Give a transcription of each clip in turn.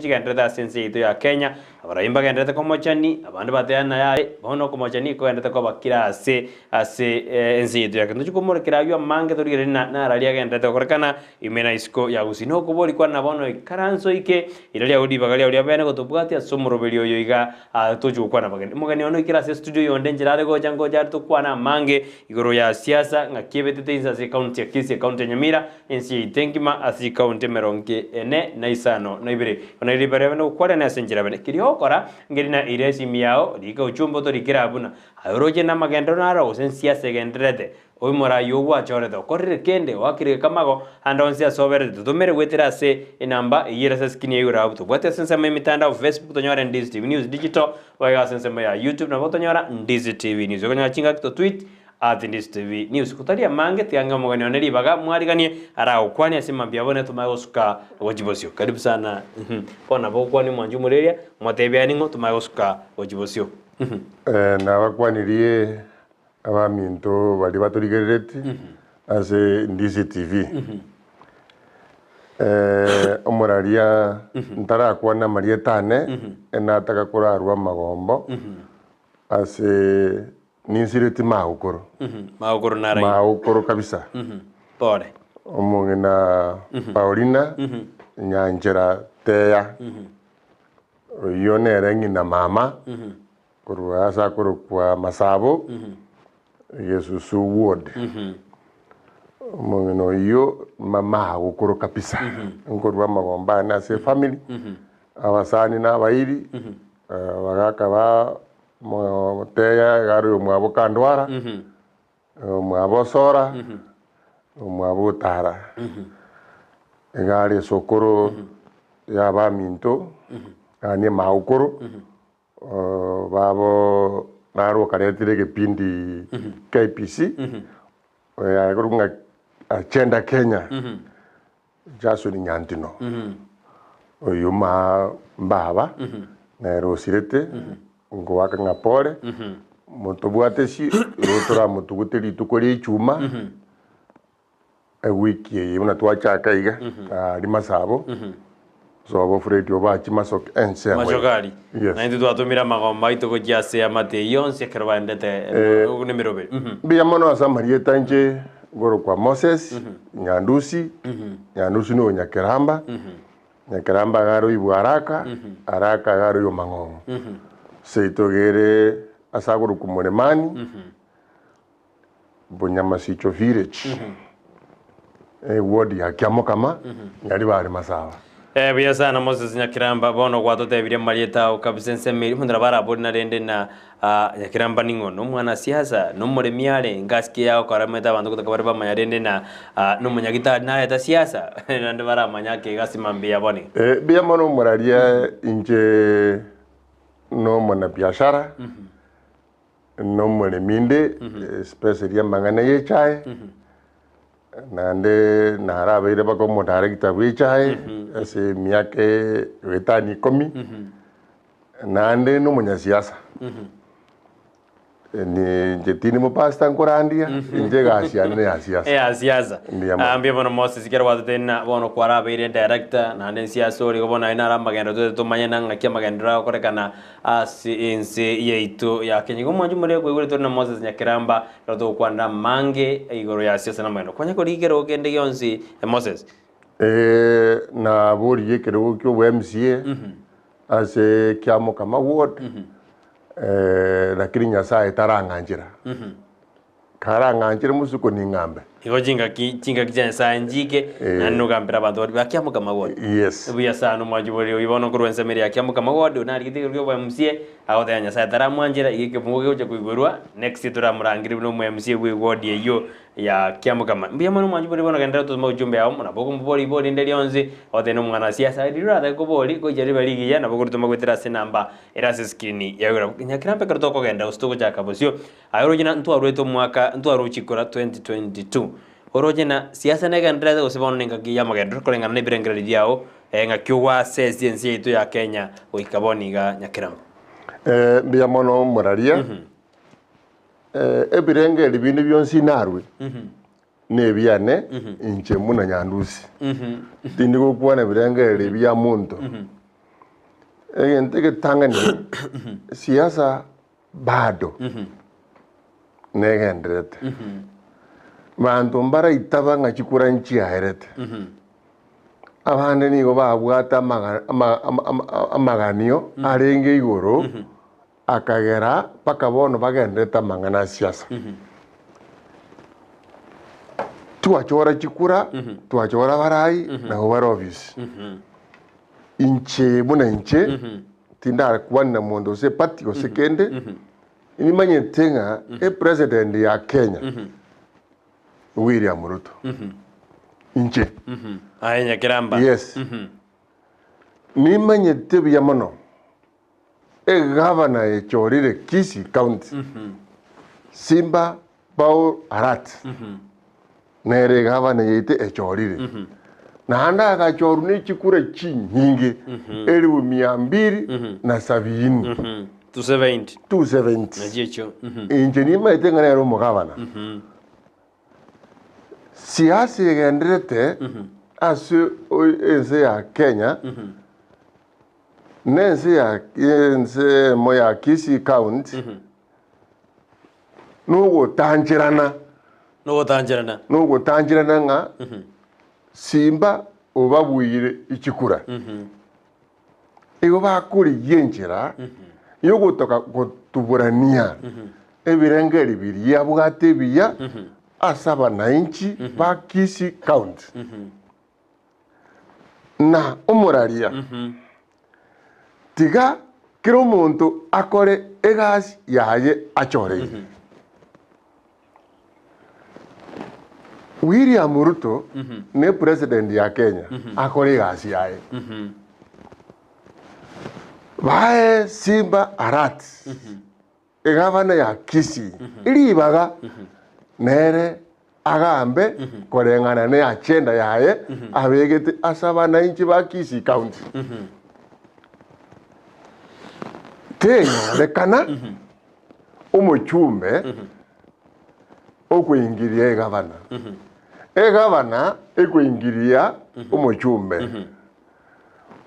Chigendreta sense itu ya Kenya abarayimba gendreta komochani abandi batena yae bono komochani ko gendreta ko bakira ase ense itu ya kintu kumore kirabyo mange torigere na ralia gendreta korkana imena isko ya Gusii no kubori kwa na bono ikaranso ike iralia udi bagalia uri abene gotubwati asomurobelio yo iga toju kwa na bagende mugani ono ikira se studio yonde njirare go jango jartu kwa na mange igoro ya siasa ngakibetete insa se county ya Kisii county ya Nyamira ense itenkima asi county meronke ene na isano na ibere ona ibere bene kware na senjira bene kiriho kora ngeri na iresi miao liga uchumbo to likira abuna ayoroje na magendo na ro sen siasa gendrete oy mora yowa chore to korre kende wakire kamago andonsia sobere to mere wetira se inamba yira se skini yura abuto bwate sense me mitanda of Facebook to nyora Ndizi TV News digital wa sense me ya YouTube na boto nyora Ndizi TV News ko nyachinga to tweet Ndizi TV News kutaria mange tianga mogani oneri baga mwariganie arao kwani asema biabone tumayosuka wajibosio karibu sana pona bokwani mwanju mureria mwatebya ningo tumayosuka wajibosio na bakwanirie abaminto bali baturigereti ase Ndizi TV omuraria ntara kwana marie tane enataka kurarwa magombo ase ninsireti maukoro maukoro nara maukoro kabisa pore omungena Paulina nyanjera teya yone rengi na mama kurwa asa kurwa masabo Yesusu ward omungena yo mama maukoro kabisa ngorwa magomba na se family abasani na bairi bagaka ba teya garo mwabo kandwara mwabo sora mwabo tara ngari sokoro ya ba minto ani maukoro babo naro karetire ke pindi KPC ya kurunga agenda Kenya jaso ni nyantino oyuma baba na rosirete ngo waka ngapore mutobwate si rotora mutuguteri tukori chuma wiki ye una twacha kaiga ari masabo so abo fredi obachi masok ense majogari na ndi twatumira magomba itoko jase amate yonse kerwa ndete numero be biya mono asamarie tanje goro kwa Moses nyandusi no nyakeramba nyakeramba garo ibwaraka araka garo yo mangongo seitogere asaguru kumoremani Bonyamasicho village wodi ya Kiamokama nyari bari masaba biya sana Moses Nyakiramba bono kwato tebire marieta ukabisense miri mundra bara bodna rende na Nyakiramba ningo no mwana siasa no muremiare ngaski yao karameta bantu kutakabari bamanya rende na no munyagita na eta siasa nande bara manyake gasimambia boni biya mono muraria inje no mwana biashara no mwana minde especially mangana ye chai nande nahara beire bako motare kitabu chai ase miake wetani komi nande no mwana siasa ni jetini mo pasta nkorandia inje gasiana ya siasa siasa ambia bono Moses kera watu tena bono kwara beire director nande siasa ori bona ina ramba gendo to manya nanga kia magendra korekana inse yeito ya Kenya gomanju muri kwigure to na Moses Nyakiramba to kwanda mange igoro ya siasa na mano kwanya ko ligero gende yonsi Moses na bori yekero kyo MCA ase Kiamokama ward lakini Nyasaye taranganjira karanganjira musuko ni ngambe igo jinga kijana sa njike na nugambira bantu Kiamokama ward yes buya sana mwajubori uyibono kuruenza meri Kiamokama ward na rigite ryo bwa MCA aho ya Nyasaye taramwanjira igike funguke uje kuigurwa next turamurangiri no MCA we ward yeyo ya Kiamokama mbiya mwana mwajubori bona gandira to ujumbe yawo na boko mbori bori ndeli onze ote no mwana siasa dirada ko bori ko jari baligi ya na boko tuma kwetera se namba erase skini ya yura Nyakiramba karto ko genda ustuko jaka bosio ayorojina ntu arweto mwaka ntu aruchikora 2022 orojina siasa nega ndrede usibona ninga ya magendro ko ngana nebirengere diao nga kyuwa sense yetu ya Kenya oikaboni ga Nyakiramba biya mono muraria ebirenge libindi byonsi narwe nebyane inche muna nyandusi tindi ko kuona birenge libya muntu Enteke tangani siasa bado negenderete bantu mbara itaba ngachikura nchi aherete abande nigo babwata amaganio arenge igoro akagera paka bono bagendeta mangana siasa tuachora chikura tuachora barai na ubara office inche muna inche tinda kwana mondo se pati o sekende ini manye tenga president ya Kenya William Ruto inche Anya kiramba yes ni manye tebi ya mono governor e chorire Kisii County Simba Paul Arat nere governor yete e chorire na handa akachoruni chikura chinyingi 270 270 najicho injini maitenga nero mugavana siasa igenderete asu ense ya Kenya nense moya Kisii County nugo tanjirana nga Simba obabwire ichikura ego bakuri yenjira yo gotoka gotuburania ebirengeri biriya bwate biya asaba na inchi ba Kisii County na umuraria tiga kiro muntu akore egasi yaye achore William Ruto ne president ya Kenya akore gasi yae bae Simba Arat gavana ya Kisii iribaga nere agambe korengana ne agenda yae abegete asaba na inchi ba Kisii County tenya lekana umuchumbe okuingiria gavana gavana ekuingiria umuchumbe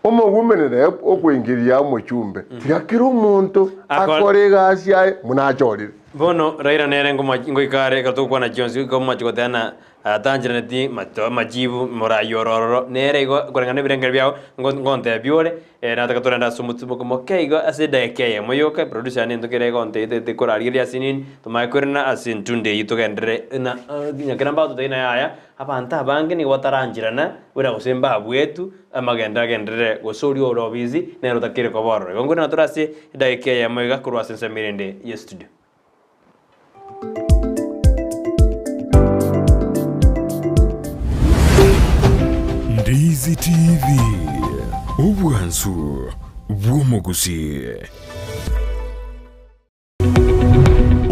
umugumenere okuingiria umuchumbe tiakira umuntu akore gasi yae munachorire bono Raila nere ngoikare gatukwa na Jones ko machigotana atanjireti majibu morayororo nere go korengana birengeri byao ngonte byore nataka turenda sumutumo como keigo asideke moyoka producer ni ndokere gonte te korariria sinin tumakorena asintunde yitogendere na nyakiramba tuteina yaya abanta bange ni wataranjirana ura gusemba abwetu amagenda gendere gosori orobizi nero takire koboro ngongona naturase dake moyoka kurwa sense mirende ye studio Ndizi TV Ubwansu Bw'Omugusii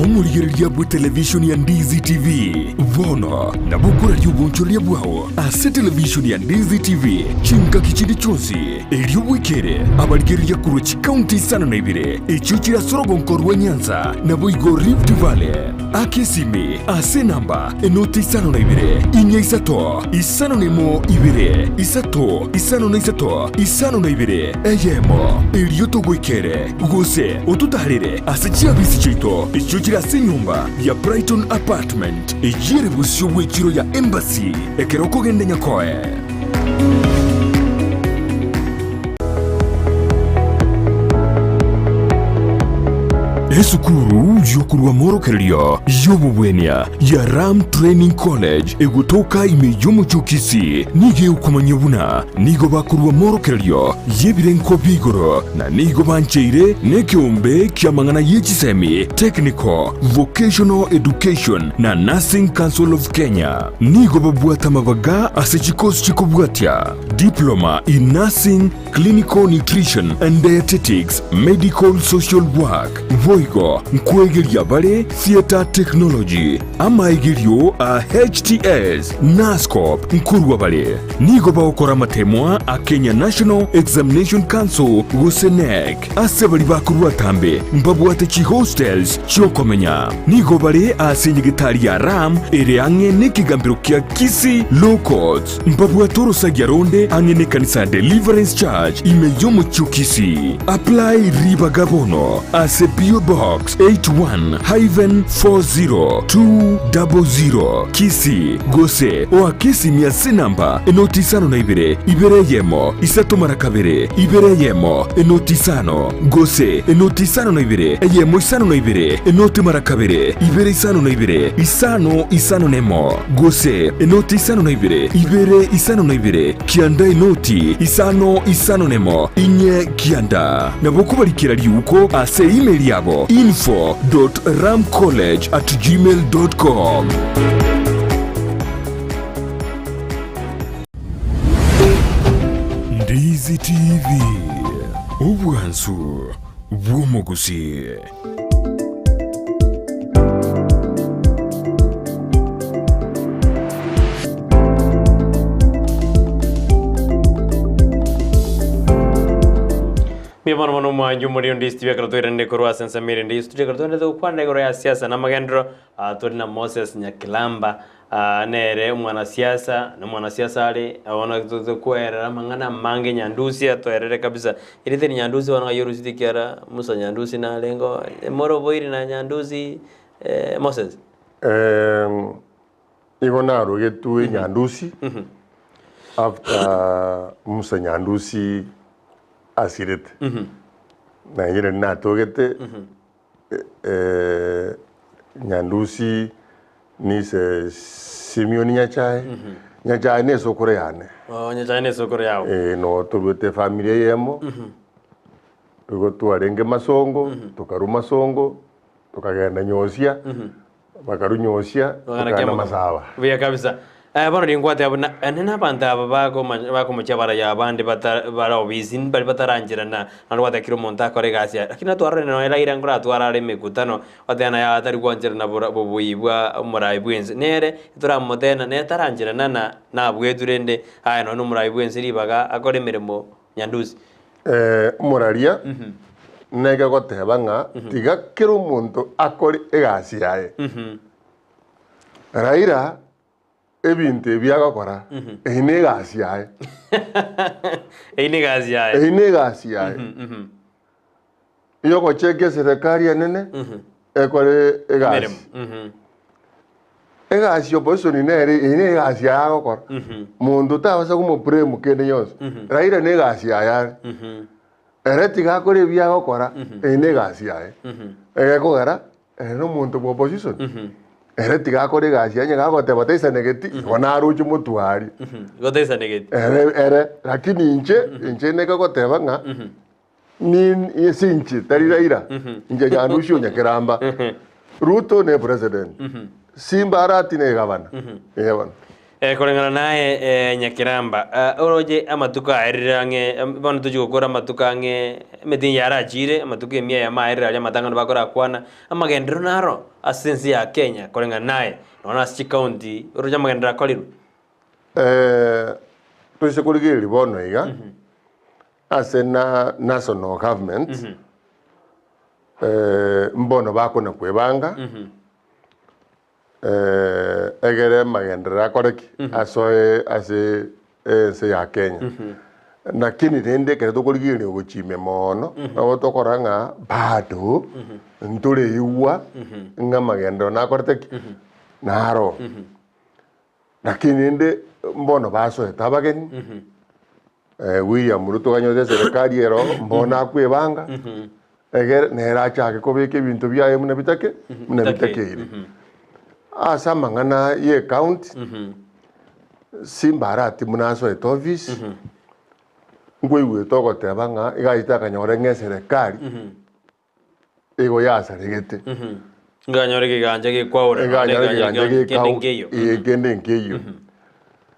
omurigereria bwa television ya Ndizi TV vono na bukura ry'ubunchoria bwao ase television ya Ndizi TV chinka kichindi chonsi elio bwikere abarigereria kurochi county sana na ibire echo chira sorogonkorwa Nyanza na boigo Rift Valley akesimi ase namba enoti sana na ibire inya isato isano nemo ibire isato isano na isato isano na ibire eyemo elio togwikere gose otutarire ase chiabisi chito echo chira ase nyumba ya Brighton Apartment ejire busyo bwekiro ya Embassy ekeroko gende nyakoe esukuru yokurwa morokerio yobubwenia ya Ram Training College egutoka imeyomo chukisi nige ukumanyobuna nigo bakurwa morokerio yebirenko bigoro na nigo bancheire nekiumbe kiamangana yechisemi Technical Vocational Education na Nursing Council of Kenya nigo babwata mabaga asechikosi chikobwatia Diploma in Nursing, Clinical Nutrition and Dietetics, Medical Social Work, igo nkwegeria bale theatre technology amaigerio a HTS NASCOP nkurwa bale nigo baokora matemwa a Kenya National Examination Council Gusii ase bali bakurwa tambe mbabwate chi hostels chokomenya nigo bale asenyegitari ya RAM ere ange nekigambiro kia Kisii Low Courts mbabwatoro sagyaronde ange ne kanisa Deliverance Church imeyomo chukisi apply riba gabono ase PO Box 81-40200 Kisii Gusii o Kisii miase namba enotisano na ibere yemo isato marakabere ibere yemo enotisano Gusii enotisano na yemo isano na enoti marakabere ibere isano na isano nemo Gusii enotisano na ibere isano na kianda enoti isano nemo inye kianda nabokubalikira liuko ase email yabo info.ramcollege@gmail.com. Ndizi TV ubwansu bw'omugusi. Mwana mwana mwanju muri Ndizi TV akatwira ndekoro asensa mire Ndizi tuje katwenda kwanda igoro ya siasa n'amagendero turi na Moses Nyakilamba nere umwana siasa na mwana siasa ali abona kwera mangana mange Nyandusi atwerere kabisa irite Nyandusi wana yorusi kiara Musa Nyandusi na lengo moro boiri na Nyandusi Moses igona rogetu Nyandusi after Musa Nyandusi asirete na yere na togete Nyandusi ni se Simeoni Nyachai ne sokore yane Nyachai ne sokore yao no tubete familia yemo tuko tuarenge masongo tukaruma songo tukagenda nyosia bakarunyosia tukana masawa vya kabisa bano ringwate abona nena banda bako muchabara ya bandi bara obizin bali batarangira na rwata kiro monta kore gasia lakini atwara no era irangura atwara ari mikutano atana ya atari kwanjira na bubuyibwa umurai bwenze nere itura modena ne tarangira na bwedurende aya no umurai bwenze ribaga akore mirimo Nyandusi muraria nega goteba nga tiga kiro muntu akore egasi yae Raira ebintu ebyagakora ine gasi yae ine gasi yae iyo ko cheke serikali nene ekore egasi opposition nere ine gasi yae gakora mundu tabasa kumo premu kene yose Raira ne gasi yae ereti gakore byagakora ine gasi yae egekogera no muntu mu opposition ereti gakore gasi yanye gagote batesa negeti wana ruchi mutuari gotesa negeti lakini inche neka goteba nga ni yesinchi tariraira inje Nyandusi Nyakilamba Ruto ne president Simba arati ne gavana yebana korengana naye Nyakilamba oroje amatuka arirange bano tujugukora amatuka nge metin yarajire amatuka emia ya maira ya matangano bakora kwana amagendero naro asensi ya Kenya korengana naye nona Kisii county oroje amagendero akoliro tuise kurigiri bono iga asena national government mbono bakona kwebanga egere magendero akoreki asoe ase se ya Kenya lakini rende kere tukurigiri uguchime mono abo tokoranga bado ntule yuwa nga magendero nakoreki naro lakini ende mbono basoe tabageni William Ruto ganyoze serikali ero mbona kwebanga egere nera chake kobeke bintu byaye munabitake iri asa mangana ye county Simba arati munaso et office ngwe togoteba nga igaita kanyore nge serikali ego yasa regete nganyore kiganje gikwaura kende ngeyo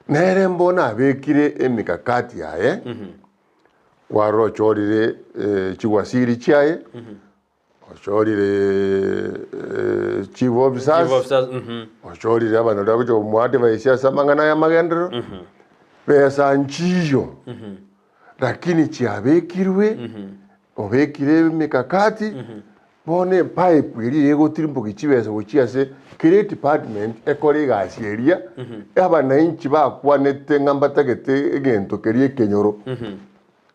nere mbona abekire emikakati yae waro chorire chiwasiri chiaye Oshorire chief officers. Oshorire abantu bakucho mwate ba Siasa N'Amagenderero. Pesa nchiyo. Lakini chiabekirwe. Obekire mikakati. Bone pipe iri ego tirimbo kichibesa gochiase kire department ekore gasieria. Abananchi bakwanete ngambatagete egento kerie kenyoro.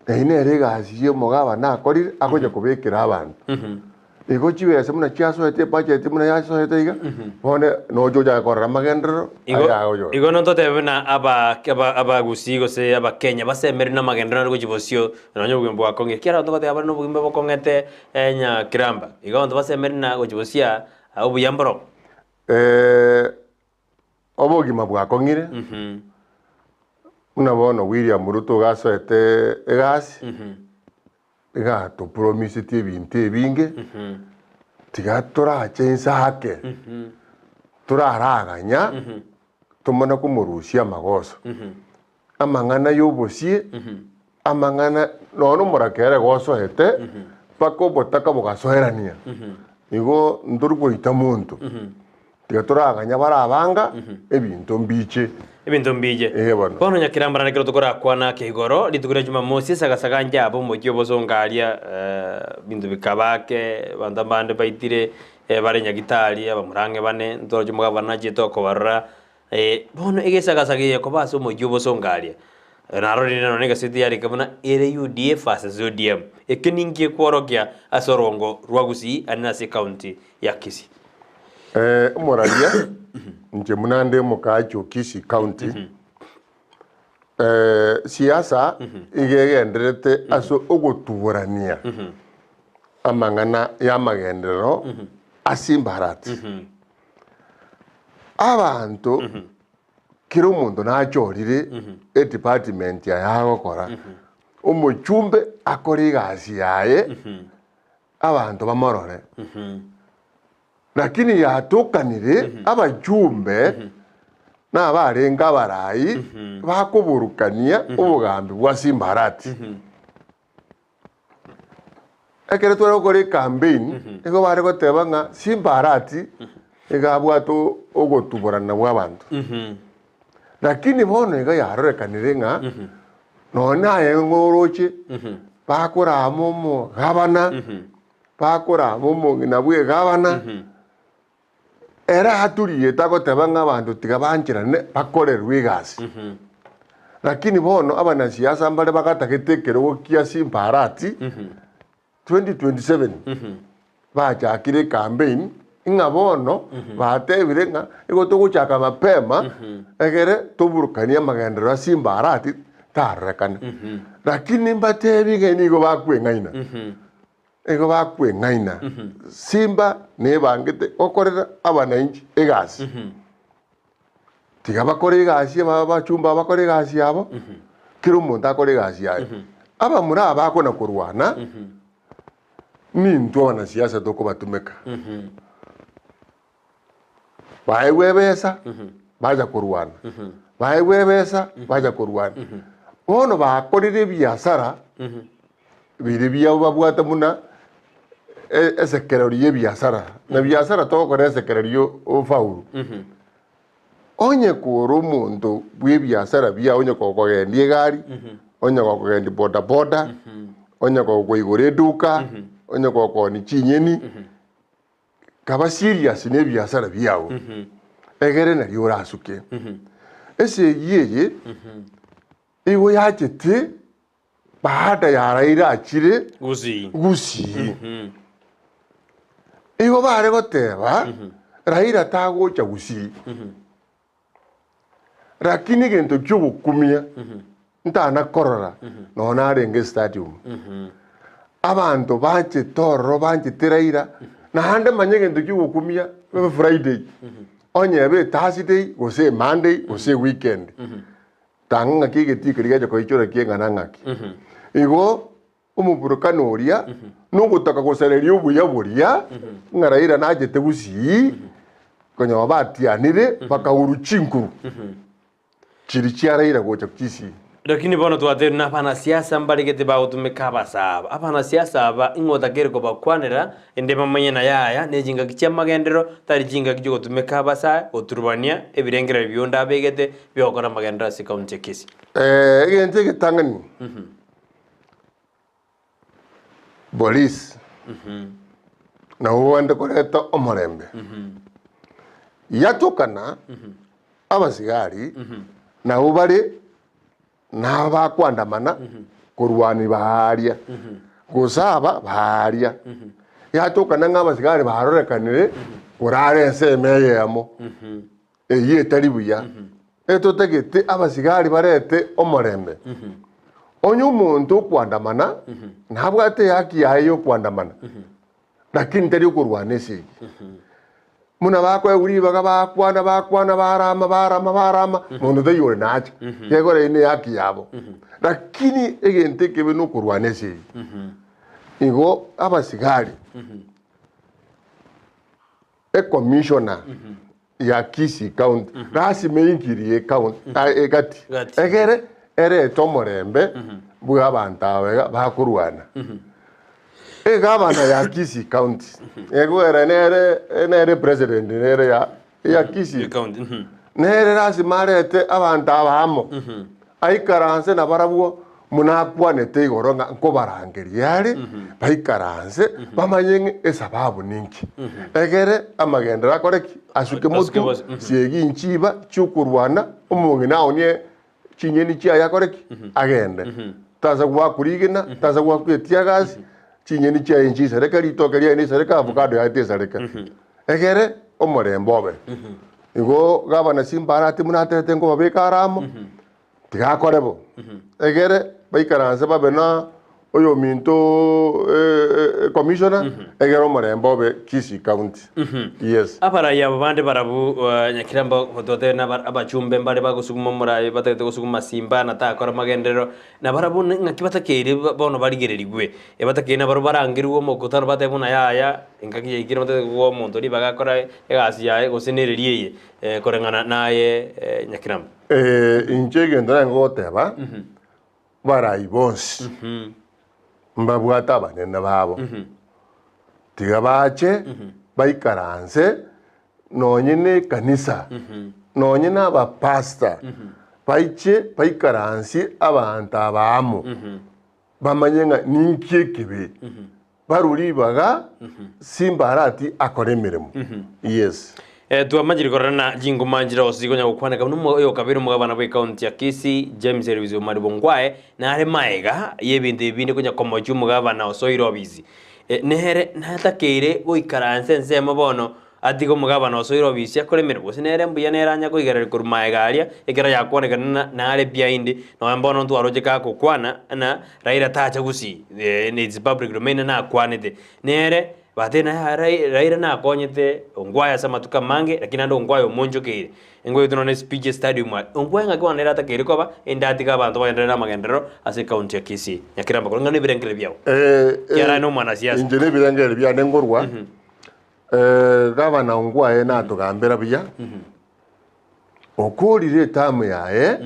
Ine regasiye mogaba nakorire akoje kubekira abantu. Ego chibesa muna chiaso ete budget muna yaso ete iga. Bone nojo ja korra N'Amagenderero. Igo no tote na aba Gusii gose aba Kenya basemeri N'Amagenderero go chibosio nonyo bwembo akonge kiara to aba no bwembo bokongete enya kiramba. Igo ndo basemeri na go chibosia obu yamboro. Obogi mabwakongire. Una bono William Ruto gaso ete egasi. Ega to promise ti binte binge. Tiga tora chensa hake. Tora raganya. Tumana kumurusia magoso. Amangana yobosie. Amangana nono murakere goso ete. Pako botaka bogasoherania. Igo ndurgo itamuntu. Tiga tora raganya barabanga ebinto mbiche. Ibintu mbije. Bono nyakirambara nakiro tukora kwana kigoro litugure Jumamosi sagasaga njabo mujyo bozongalia bintu bikabake bandambande baitire bare nyagitari abamurange bane ndoro mugabana jitoko barra bono igesagasagiye ko baso mujyo bozongalia narori neno nega siti yari kabuna ere UDF versus ODM ekiningie kworokia asorongo rwa Gusii anase county ya Kisii. Moralia nje munande mukacho Kisii county. Siasa igegenderete aso ogotuburania. Amangana y'Amagenderero asimbarati. Abantu kiro muntu nachorire department ya yago kora. Umuchumbe akori gasi yaye. Abantu bamorore. Lakini yatukanire abajumbe n'abarenga barayi bakuburukania ubugambi bwa simbarati. Ekere twara gukora campaign ego bare goteba nga simbarati egabwato ogotuburana bw'abantu. Lakini bono ega yarorekanire nga nona yengoroche bakora momo gabana bakora momo nabwe gabana. Era haturiye takoteba ng'abantu tigabanjirane bakorerwe igasi. Lakini bono abanasiasa mbale bakatagetekero gokia simbarati 2027 bachakire campaign inga bono batebire nga ego tuguchaka mapema egere tuburukania N'Amagenderero simbarati tarekana. Lakini mbatebige nigo bakwengaina. Ego bakwengaina. Simba nebangete okorera abananchi egasi. Tiga bakore egasi abachumba bakore egasi yabo. Kiro umuntu akore egasi yayo. Aba muri abakona kurwana. Nintu abanasiasa toko batumeka. Baewebesa baja kurwana. Baewebesa baja kurwana. Bono bakorire biasara. Biribia babwata muna esekererio biasara. Na biasara toko kore esekererio ofaulu. Onye kuro umuntu bwe biasara bia onye kokogendie gari, onye kokogendi boda boda, onye kokoigore duka, onye kokoni chinyeni. Kaba serious ne biasara biawo. Egere na riora asuke. Ese yeye iwo yachete baada ya Raila achire Gusii. Iwo bare goteba Raila tagocha Gusii. Lakini gento cy'ubukumia ntana korora nona arenge stadium. Abantu banje toro banje tiraira na hande manye gento cy'ubukumia Friday. Onye be Thursday gose Monday gose weekend. Tanga kigeti kirigaje ko ichora kienga nangaki. Igo umuburukano uria nugutaka gusaleria ubuya buria ngaraira najete Gusii konya wabatianire bakahuru chinkuru. Chiri chiaraira gocha Kisii lakini bono twate na pana siasa mbali gete ba utumika basaba apana siasa aba ingota gerko bakwanira ende mamanye na yaya nejinga kichamagendero tari jinga kijo tumika basa oturubania ebirengera byonda begete byokora magendera si county Kisii gente gitangani police na uwande koreta omorembe yatukana abasigari na ubari na bakwandamana kurwani baharia gusaba baharia yatukana ng'abasigari barorekanire kurare nsemeyemo eye taribuya etotegete abasigari barete omorembe onyu umuntu kwandamana ntabwo ate haki yayo kwandamana lakini tari kurwana isi muna bakwe uri baga bakwana barama mundu dayore naje yegore ine haki yabo lakini egente kebe no kurwana isi igo abasigari commissioner ya Kisii County rasi meinkiriye county egati egere ere tomorembe bwa bantawe bakurwana gavana ya Kisii County egwera nere president nere ya Kisii County nere rasi marete abantaba hamo aikaranse na barabwo munakwanete igoronga nko barangeriare baikaranse bamanye esababu ninki egere amagendera koreki asuke mutu siegi inchiba chukurwana umungi naonye chinyeni chia yakoreki agende taza kwa kurigina taza kwa kwetia gazi chinyeni chia inchi serikali itokeria ni serikali avocado ya ite serikali egere omorembobe igo gavana simbarati munatete ngo babekaramo tigakorebo egere baikaranse babena oyo minto commissioner egero omorembobe Kisii County yes apara ya bande barabu nyakiramba hotote na abachumbe mbare bagusuguma muraye batete gusuguma simba na takora magendero na barabu ngakibatakere bono barigererigwe ebatakena baro barangirwo mokutano batebuna yaya ingaki yikira batete go muntu ri bagakora egasi yae gosenereriye korengana naye nyakiramba inchege ndara ngoteba barayi bonsi mbabwata banene babo tiga bache baikaranse nonyine kanisa nonyine abapasta baiche baikaransi abantu abamo bamanyenga ninkie kibe baruri baga simbarati akoremeremo yes tuamajiri korana jingo manjira osigonya gukwaneka numo yo kabiri mugabana bwe county ya Kisii James Service umari bongwae na are maega yebinde binde kunya komoju mugabana osoiro bizi nehere natakeire goikaranse nsema bono atigo mugabana osoiro bizi akoremera gose nere mbuya neranya goigerera kur maega aria egera yakwaneka na are biainde no mbono ntu arojeka kokwana na Raila tacha Gusii needs public domain na akwanete nere batena Raila na akonyete ongwaya samatuka mange lakini ando ongwayo monjokere ngoyo tunone speech stadium ongwaya ngakwanera atakere koba endatika abantu bagendera na magendero ase county ya Kisii nyakiramba ko ngane birengere byao kyara no mwana siasa injene birengere bya nengorwa gavana ongwaye na tugambera bya okurire tamu yae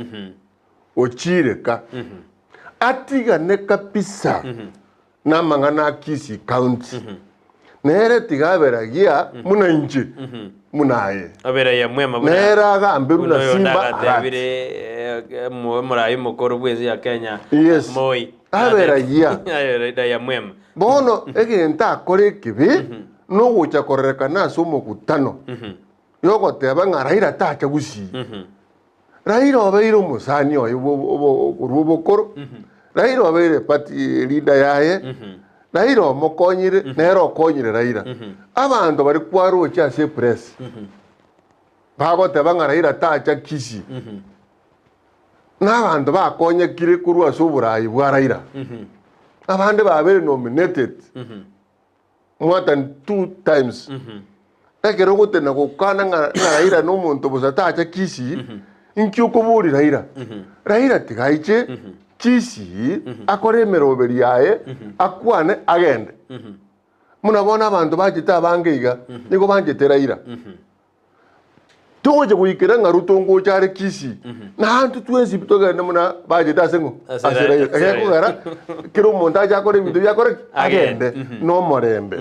ochireka atiga ne kapisa na mangana Kisii County nere tigaberagia muna inchi munaye abera ya mwema buna nera gamberu na simba abire murayi mukoro bwezi ya Kenya yes moi aberagia ya mwema bono egenta akore kibi no gucha koreka na somo kutano yoko teba ngaraira tacha Gusii Raila obeiro musani oyo urubokoro Raila obeire party leader yaye Raila omokonyire nero okonyire Raila abantu bari kwaro cha se press bagote banga Raila tacha Kisii n'abantu bakonye kire kurwa soburayi bwa Raila abandi babere nominated more than 2 times ekero gutena gukana nga Raila no muntu busatacha Kisii inkyuko buri Raila tigaiche Kisii akoremera oberi yae akwane agende munabona abantu bagita bangeiga niko banjete Raila toje kuikira ngarutongo chare Kisii na antu twezi bitoga namuna baje dasengo asira eko gara kiro monta jakore bintu yakore agende no morembe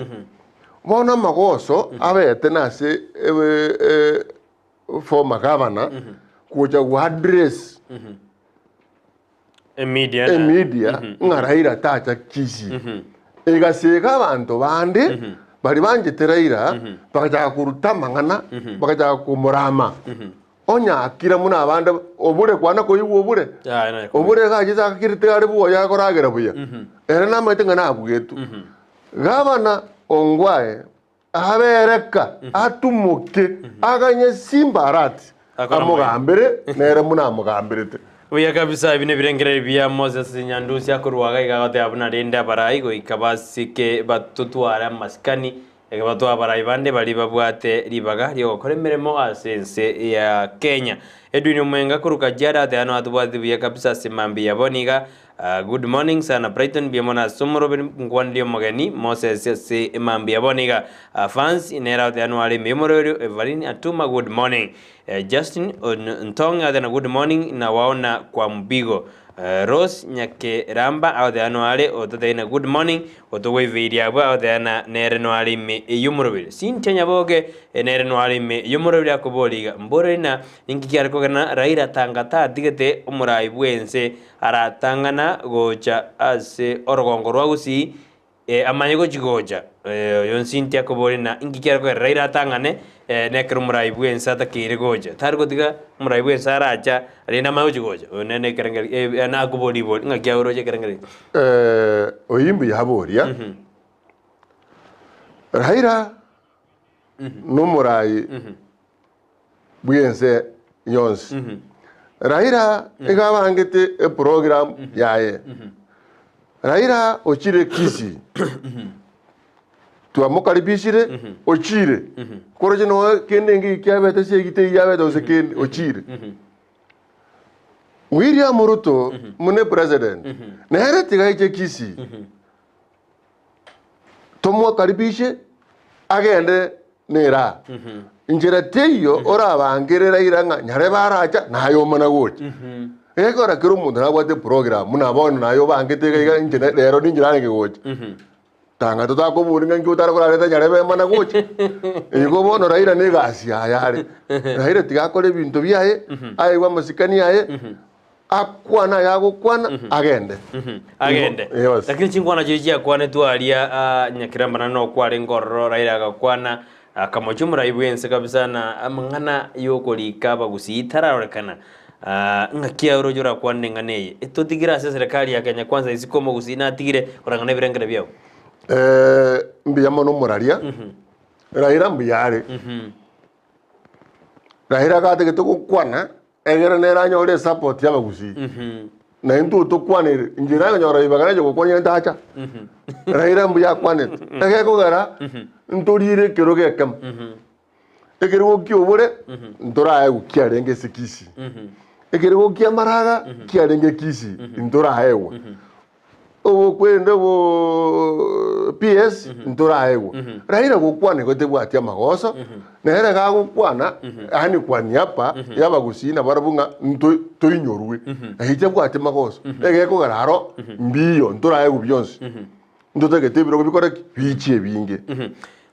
bona magoso abete nase former governor kuja ku address media ngaraira tacha Kisii egaseka abantu bande bari banje teraira bakaja kuruta mangana bakaja kumurama onya akira muna abande obure kwana ko yiwo obure gajiza kirite ari buo yakoragera buya era namete ngana abugetu gavana ongwae abereka atumuke aganye simbarati amugambire nere muna amugambirite uya kabisa bine birengere bya Moses Nyandusi akorwaga igagate abuna renda barayi go ikabasike batutwara maskani egabatwa barayi bande bali babwate ribaga ryo gukora imirimo asense ya Kenya Edwin Mwenga kuruka jara de ano atubwati bya kabisa simambi yaboniga good morning sana Brighton biamona somoro ngwandio magani Moses se mambi yaboniga fans inera de ano ali memorial Evelyn atuma good morning Justin Ntonga de good morning na waona kwa mbigo Rose nyake ramba au de anuale ototeina good morning otowe video abo au de ana nere no ali me yumurobile sintenya boge nere no ali me yumurobile akoboliga mborena ingikyar ko kana raira tangata digete umurai bwense aratangana gocha ase orogongo rwa Gusii amanyego chigoja yonsintia kobolina ingikyar ko raira tangane nekero murai bwense atakire goja targotiga murai bwense aracha rena mayo goja nene kerengeri na kuboli boli ngakia uroje kerengeri oyimbi yaboria raira no murai bwense yons raira igabangete program yaye raira ochire Kisii tuamukaribishire ochire koroje no kende ngi kyabete segite yabete osekende ochire William Ruto mune president nere tigaije Kisii tomo karibishe agende nera injira teyo ora bangerera iranga nyare baracha nayo mana gochi ekora kiro mundu nabwate program muna bona nayo bangete ga injira rero ninjira nge gochi tanga tutako buringa ngi utara kora reta nyare mana gochi ego bono raira ne gasi ayare raira tigakore bintu biaye aigwa masikani yaye akwana yago kwana agende lakini chingwana jiji kwana tu alia nyakiramba no kware ngororo raira agakwana akamochumura ibwense kabisa na amangana yokolika Gusii tararekana ngakia urojora kwanne ngane etotigira serikali ya Kenya kwanza isikomo Gusii na tigire orangane birengere byao mbiyamo no muraria raira mbiyare raira gate to kwana egera nera nyore support ya Gusii na intu to kwanire injira nyora ibagara jo kwanya ndacha raira mbuya kwane ege ko gara ntorire kiroge kam egero kyo bore ntora ayo kyarenge Kisii egero kya maraga kyarenge Kisii ntora ayo obo kwende bo PS ntora ayo raira go kwane ko te bwatia magoso na era ga go kwana ani kwani apa yaba Gusii na barabunga to inyorwe ahije bwatia magoso ege ko gararo mbiyo ntora ayo byonse ndotege tebiro bikora bichie binge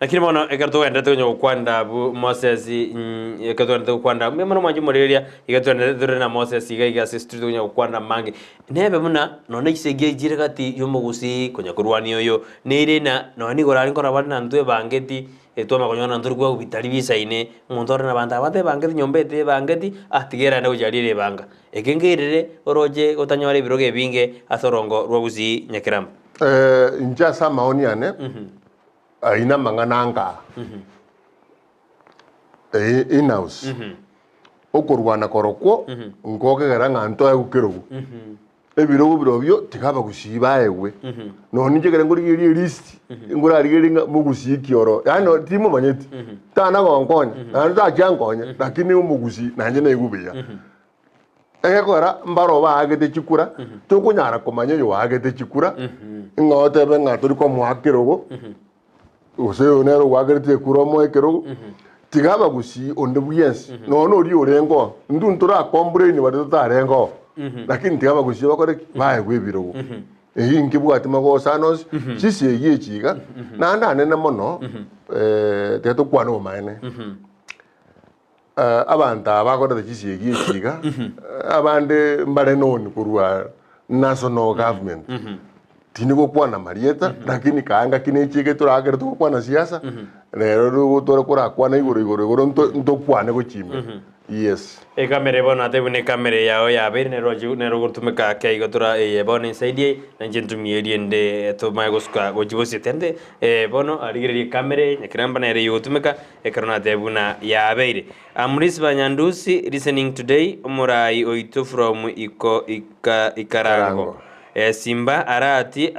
lakini bona ekarto enda to kwanda bu Moses ekarto enda kwanda memano manje morelia ekarto enda na Moses iga assist to kwanda mange nebe muna none kisege jire kati yomo Gusii konya kurwani yoyo nire na noni gorari nkora bana ntwe bangeti etoma konyona nturugwa bitari bisaine umuntu na banda bate bangeti nyombete bangeti atigera na ujarire banga ekengerere oroje otanyore biroge binge asorongo rwa Gusii nyakiramba inja sa maoni ane aina mangananga in-house okorwana korokwo ngoke garanga nto ya gukirogu ebiro byo tikaba Gusii baewe no nije gere nguri list ngura rigeringa mu Gusii kioro yani timo manyeti tana gonkonya na ta jankonya lakini mu Gusii nanje na igubeya ekora mbaro bagete chikura to kunyara komanya yo bagete chikura ngote benga turi ko mwakirogo ose onero wagete kuromo ekerogo tigaba Gusii on the weekends no ri orengo ndun tura complain wadi tutarengo lakini tigaba Gusii bakore bae gwibiro hingi bwati mago sanos chisi yechiga nanda nene mono teto kwano maene abanta bakore chisi yechiga abande mbare noni kurwa national government tini gukwana marieta lakini kaanga kinechige turagere tukwana siasa rero rugutora kurakwana igoro ntokwane guchimbe yes kamera bona tebune kamera yao ya bere nero gutumika kaigo tura bona insaidie na njentumierie nde to maigosqa gojibosi tende bono arigire kamera nyakiramba na ere yutumika ekarona tebuna ya bere amris banyandusi listening today umurai oito from ikarango Simba arati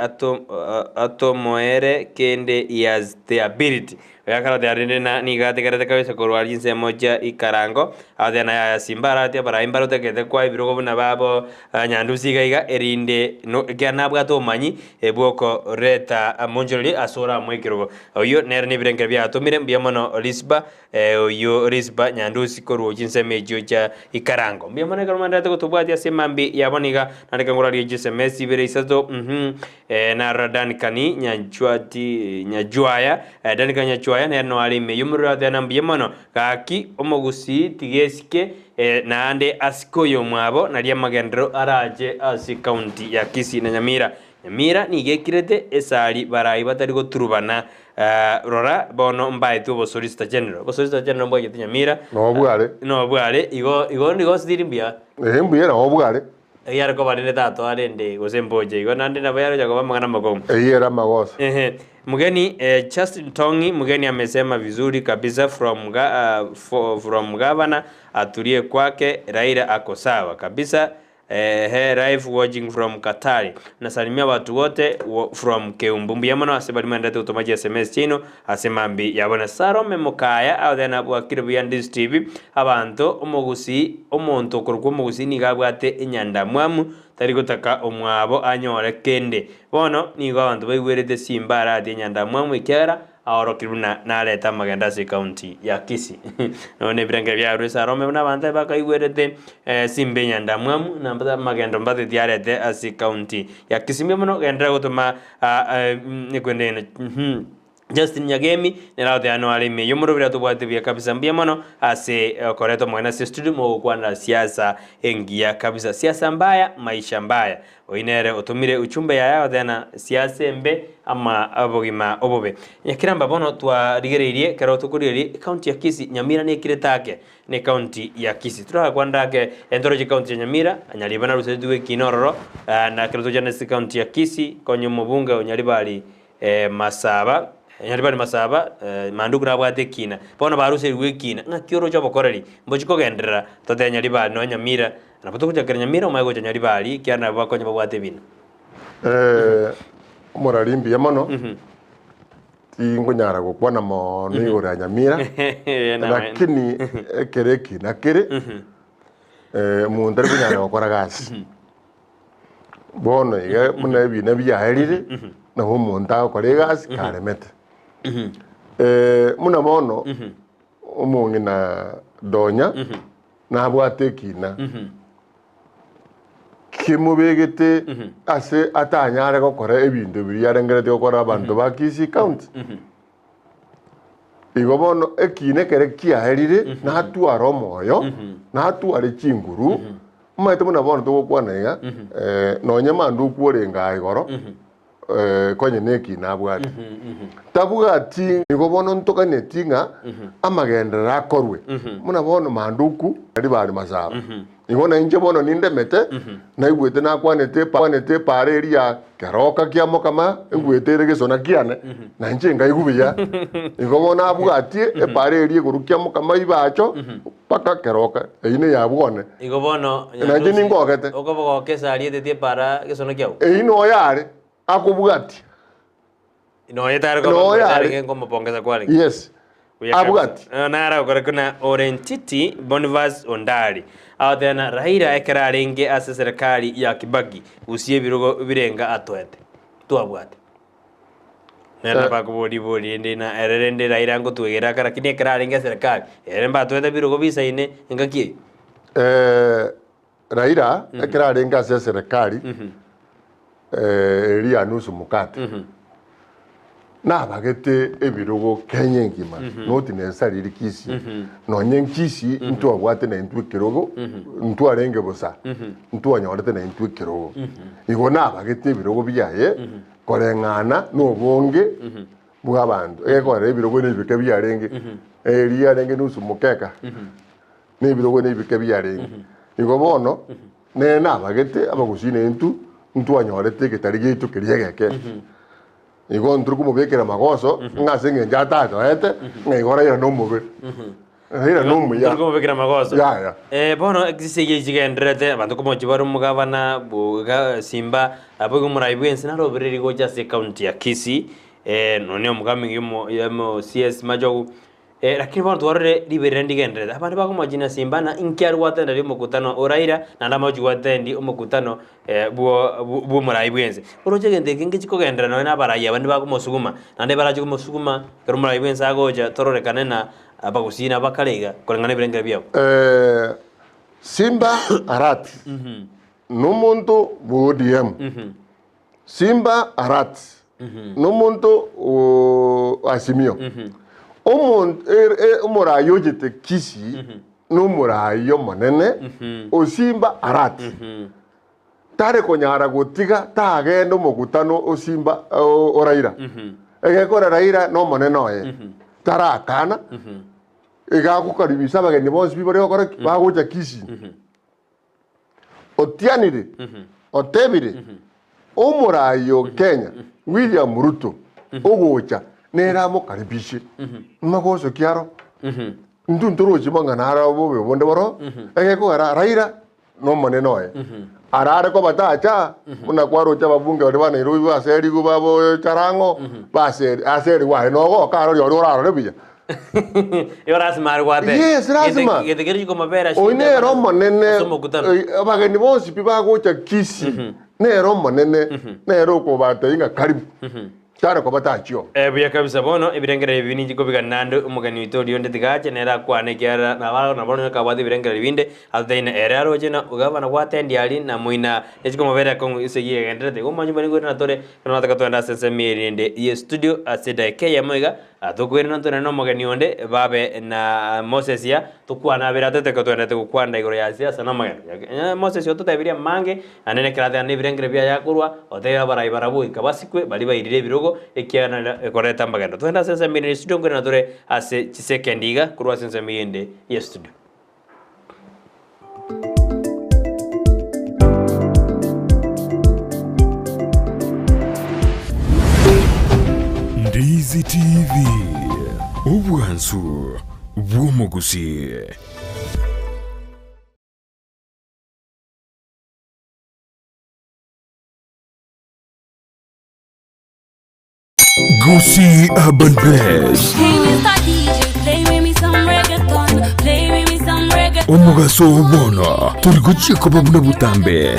atomoere kende has the ability yakara de arena ni gate karate kabisa korwa jinse moja ikarango adena ya Simba arati baraimba rote kete kwa ibiro na babo Nyandusi gaiga erinde no kyanabwa to manyi eboko reta monjoli asora mwekirogo oyo nere ni birenge bya atomire mbiamono Lisba oyo Lisba Nyandusi korwa jinse mejo cha ikarango mbiamono karumanda to tubwati asemambi yaboniga nandika ngorali jinse Messi bere isato na radan kani nyajuaya danika nyajuaya nerno alime yumura dana mbiamono kaki omogusi tigesike naande asikoyo mwabo na N'Amagenderero araje asi county ya Kisii na Nyamira nigekirete esali barayi batari goturubana rora bono mbaye tu bosolista general mbaye Nyamira no bwale igo ndigo sidirimbia mbia na obwale yara ko barine tato arende gosemboje igo nande na bayaro jago bamagana magomo yera magosa mgeni Justin Tongi mgeni amesema vizuri kabisa from governor atulie kwake Raila ako sawa kabisa live watching from Qatar nasalimia watu wote from Keumbu yamono asebali mandate utomaji SMS chino asemambi yabona Sarome mukaya au then abwakire bya Ndizi TV abantu omogusi omonto korwa omogusi ni gabwate enyanda mwamu tari gutaka omwabo anyore kende bono nigo abantu baigwerete Simba arati enyanda mwamu ikera aorokiruna na leta N'Amagenderero county ya Kisii none birenge bya rusa rome na banta bakaigwerete Simba enyanda mwamu na N'Amagenderero mbate diarete asi county ya Kisii mmono gendera gutuma nikwendene Justin Nyagemi neraute anuali me yumurubira tubwate bya kabisa mbiamono ase koreto mwana se studio mo kwana siasa engia kabisa siasa mbaya maisha mbaya oinere otumire uchumbe ya thena siasa mbe ama abogima obobe nyakiramba bono twarigereirie kero tukuririe county ya Kisii Nyamira ne kiretake ne county ya Kisii tura kwandake endoroje county ya Nyamira anyalibana rusedwe kinororo na kero tojana county ya Kisii konyo mubunga onyalibali Masaba Nyaribali Masaba manduku nabwate kina bono baruse wikina ngakioro cyo bokoreri mbochiko gendera tote Nyaribali no Nyamira na boto kuja Nyamira omago cyo Nyaribali kyana bakonye babwate bina moralimbi yamono tingo nyara gukwana mo ni ora Nyamira lakini kereki na kere mundari kunyara gukora gasi bono ye muna bina byaherire na humonta kolegas karemete muna bono umungi na donya na bwate kina kimubegete ase atanyare gukora ebintu biriyarengerete gukora abantu ba Kisii county igo bono ekine kere kiaherire na atwara omoyo na atwara chinguru maite muna bono tugukwanaiga nonye mandu kuorenga igoro konye neki nabwate tabugati nigo bono ntokane tinga N'Amagenderero akorwe muna bono manduku ari bari Masaba igo na inje bono nindemete na igwete nakwanete pare eria karoka kiamo kama igwete gesona kiane na inje ngaigubiya igo bono abugati pare eria gurukiamo kama ibacho paka karoka ine yabwone igo bono na inje ningogete ogobogo kesariete tie para gesona kiao ino yare akubugati no yetara ko yare como pongeza kwali yes abugati nara ukora kuna Orentiti Boniface Ondari athena Raila ekera renge ase serikali ya Kibaki usie birugo birenga atwete twabwate nena pa kubodi ndina erende Raila ngotwegera kara kine kararinga serikali eremba twete birugo bisa ine ngaki Raila kararinga serikali ria nusu mukate na bagete ebirugo Kenya ngima not necessarily Kisii no Kisii ntu abwate na ntu kirogo ntu arenge bosa ntu anyorete na ntu kirogo igo na bagete ebirugo biyaye korengana no bonge bw'abantu ekore ebirugo n'ibike byarenge ria arenge nusu mukeka n'ebirugo n'ibike byarenge igo bono ne na bagete abagusine ntu anyorete kitari gitu kiriyegeke igo ntruku mubekera magoso ngase njata toete ngigora ira no mube ira no muya ntruku mubekera magoso ya bono exige jigendrete abantu komo chibaru mugabana buga Simba abugo muraibense na robereri go just county ya Kisii none omugamingi mo CS majogu lakini bono twarore liberere ndigendrete abantu bakomojina Simba na inkiar watenda ri mukutano oraira na ndamaji watendi omukutano bwo muraibense oroje gende kingi chikogendera no na baraya bandi bakomosuguma nande baraje komosuguma kero muraibense agoja torore kanena abagusina bakarega kolengana birengera byabo Simba arat numuntu bodiem Simba arat numuntu asimio umurayo jete Kisii numurayo monene osimba arat tare konyara gotiga tagendo mugutano osimba oraira egekora Raila no monene oye tarakana igagukaribisa bageni bonse bibore okora bagoja Kisii otianire otebire umurayo Kenya William Ruto ogocha nera mo karibishe magoso kiaro nturo chimanga nara bobe bonde boro egeko Raila no monene oye arare ko batacha una kwaro cha babunge bali bana irubi baseri go babo charango aseri wa no go karo yo raro rebiya yo rasmar wate yes rasma yetegeri ko mabera shi ne ro monene bageni bonsi piba go cha Kisii ne ro monene ne ro ko batainga karibu tara ko batachio buya kabisa bono ibirengere bibini jiko biganando umugani witodio ndetigache nera kwane kyara na bono ka wadi ibirengere bibinde aldaina eraro jena ugabana watendi ali na muina ejiko mabera ko isegi endrete ko manyu bani gorina tore kana taka enda sense mirinde ye studio aseda ke yamoiga atokwena ntone no mugani onde babe na Moses ya tukwana bera tete ko twende tukwanda igoro ya Siasa N'Amagenderero Moses yo tutabiria mange anene krade ane ibirengere bya yakurwa otera barabu ikabasikwe bali bayirire birogo ekiana koreta mbagendo twenda sense mirinde studio ngorina tore ase chisekendiga kurwa sense mirinde ye studio Ndizi TV ubwansu bw'omugusi Gusii Urban Blaze omugaso obona turi gucika babuna butambe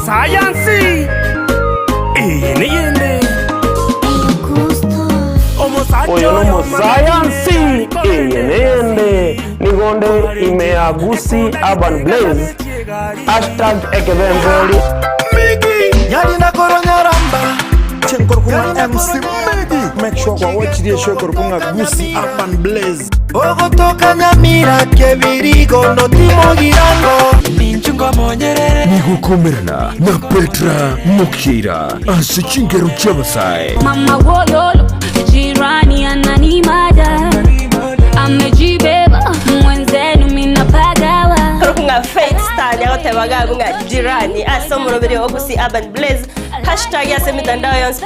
Science niyende oyo no science niyende nigonde imea Gusii Urban Blaze #ekebembeli Migi yali na koronyaramba chenkor kuma MC Migi make sure kwa watch the show korkunga Gusii Urban Blaze ogotoka Nyamira kebirigo no timogirango ninchungo monyerere nigukomerana na Petra Mukira asichingeru chabasai mama woyolo jirani ananimada amejibeba mwenzenu minapagawa korkunga Faith Star yagote bagagunga jirani asomurobere Gusii Urban Blaze #yase mitandao yonse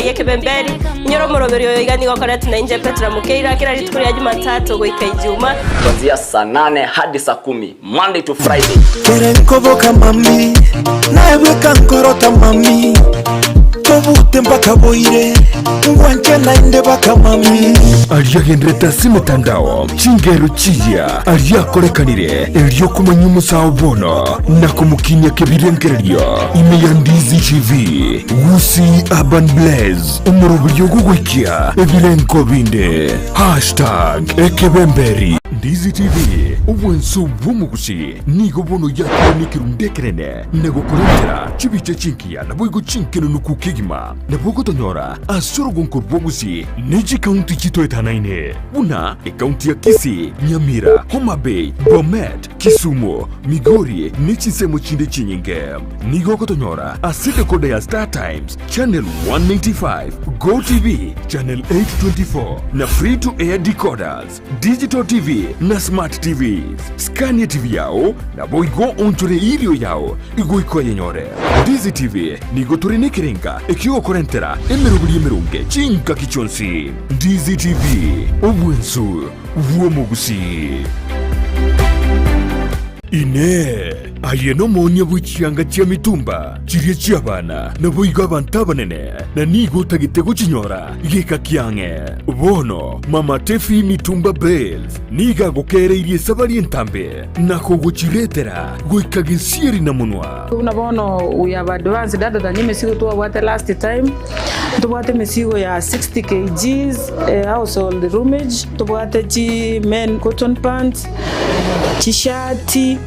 #ekebemberi nyoro murobere yoigani gokorete na inje Petra Mukira kila ritukuri ya Jumatatu goika Ijumaa kuanzia saa 8 hadi saa 10 Monday to Friday. Kerenkoboka mami naeweka nkorota mami Tobute mpaka boire Ngwanche nainde baka mami Aliagendreta simitandao chingero chiya aliakorekanire elio kumanya umusao bono na kumukinya kebirengererio ime ya Ndizi TV Gusii Urban Blaze umurubyo gugwikia ebirenko binde #ekebemberi Ndizi TV ubwenso bw'umugusi nigo bono yakonikirundekerene negokorentera chibice chinkiya nabwigo chinkeno nukukigima nabwogotonyora asorogonko bwogusi neji county chitoetanaine buna county ya Kisii, Nyamira, Homa Bay, Bomet, Kisumu, Migori nechisemo chinde chinyinge nigo gotonyora aside kode ya Star Times channel 195 Go TV channel 824 na free to air decoders digital TV na smart TVs Scania TV yao na boigo onchore ilio yao igo ikoye nyore Ndizi TV nigo turine kirenga ikiwa korentera emerubuli emerunge chinka kichonsi Ndizi TV obwensu vuomugusi ine ayeno monya bw'ikianga kya mitumba kirie ky'abana naboigo abantu abanene na nigo tagitego kinyora gika kyange bono mama tefi mitumba bells niga gokereirie sabari entambe nako gochiretera goikagisieri na munwa bono we have advanced data than mesigo to what last time to what mesigo ya 60 kgs household roomage to what men cotton pants t-shirt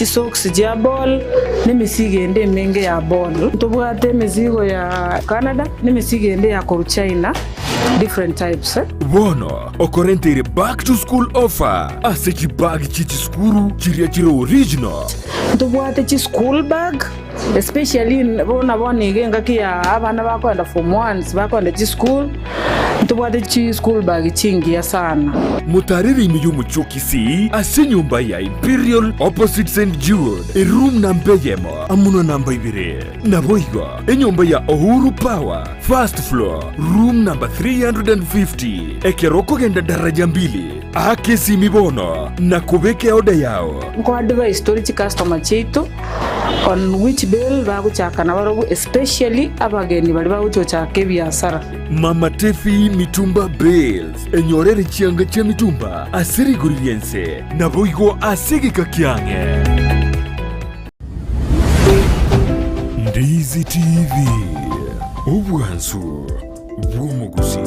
socks ya ball nimesigende menge ya ball tubwate mizigo ya Canada nimesigende ya China different types bono okorentire back to school offer asechi bag chichi skuru chiria chiro original tubwate chi school bag especially bona bonige kia abana bakwenda form 1 bakwenda chi school tubwate chi school bag chingi sana mutariri imiyumu chokisi ase nyumba ya Imperial opposite St. Jude room number yemo amuno namba 2 na boigo enyumba ya Uhuru Power first floor room number 350 ekeroko genda daraja 2 akesi mibono na kubeke oda yao kwa advice story chi customer chetu on which bill baguchakana barogu especially abageni bali baguchochake biasara mama tefi mitumba bells enyorere chianga cha mitumba asiri guriense na boigo asigika kyange Ndizi TV ubwansu bw'umuguzi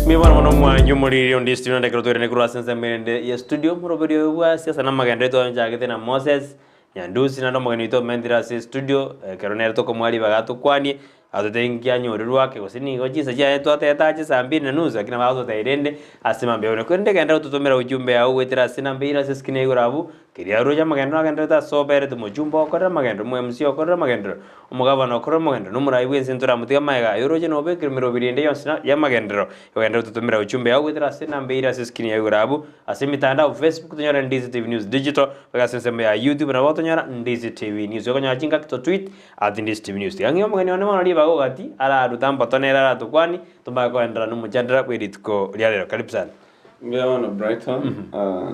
Mibana mono mwanyu muri on this studio ndekero twere nekuru asense mende ya studio muroberio wa Siasa N'Amagenderero njagete na Moses Nyandusi na ndomogeni ito mendira se studio keronero to komwali bagato kwani azotengia nyorirwa ke gosini gojisa ja to atetaje sambi na nusa kina bazo tairende asema mbeo ne kwende kenda tutomera ujumbe au wetira sina mbira se skine yorabu kiria roja magendo agenda so bere tumo jumbo okora magendo mu MC okora magendo umugabana okora magendo numura ibwe sentura mutiga maiga yoroje no be kirmiro birinde yonsina ya magendo yogenda tutomera ujumbe au wetira sina mbira se skine yorabu asemitanda Facebook tunyora Ndizi TV News Digital bagasense ya YouTube na botonyora Ndizi TV News yokonya jinga to tweet at Ndizi TV News yangi mugeni one mwana bago gati ara rutambo tonera tukwani tumako endra numujandra kweditko lyalero karibu sana Mbiano Brighton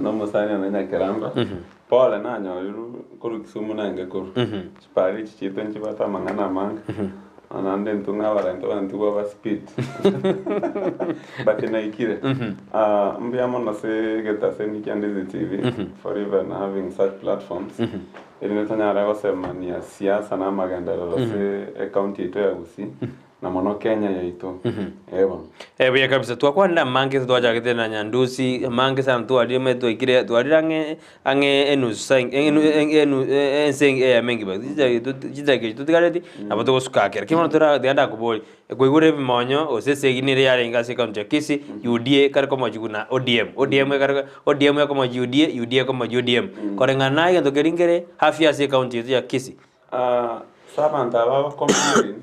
no musanya na nyakeramba Paul na nyoru kuru Kisumu na ngekuru spari chichito nchibata mangana manga anande ntunga warento ntuwa ba speed but na ikire mbiamo na se geta se ni Ndizi TV for even having such platforms ili tanyara wasema ni Siasa N'Amagenderero se county to ya Gusii na mono Kenya yaito ewa ya kabisa twakwanda mange twajagete na Nyandusi mange sana twadime twikire twadirange ange enu sang enu enseng mengi ba jidage tudigareti abato gusukakera kimano tura ndianda kuboli kwigure bimonyo oseseginire yare ngase county Kisii UDA kariko majiguna ODM yako majudia UDA kama UDM korengana yendo keringere hafia se county ya Kisii sabanta baba komiri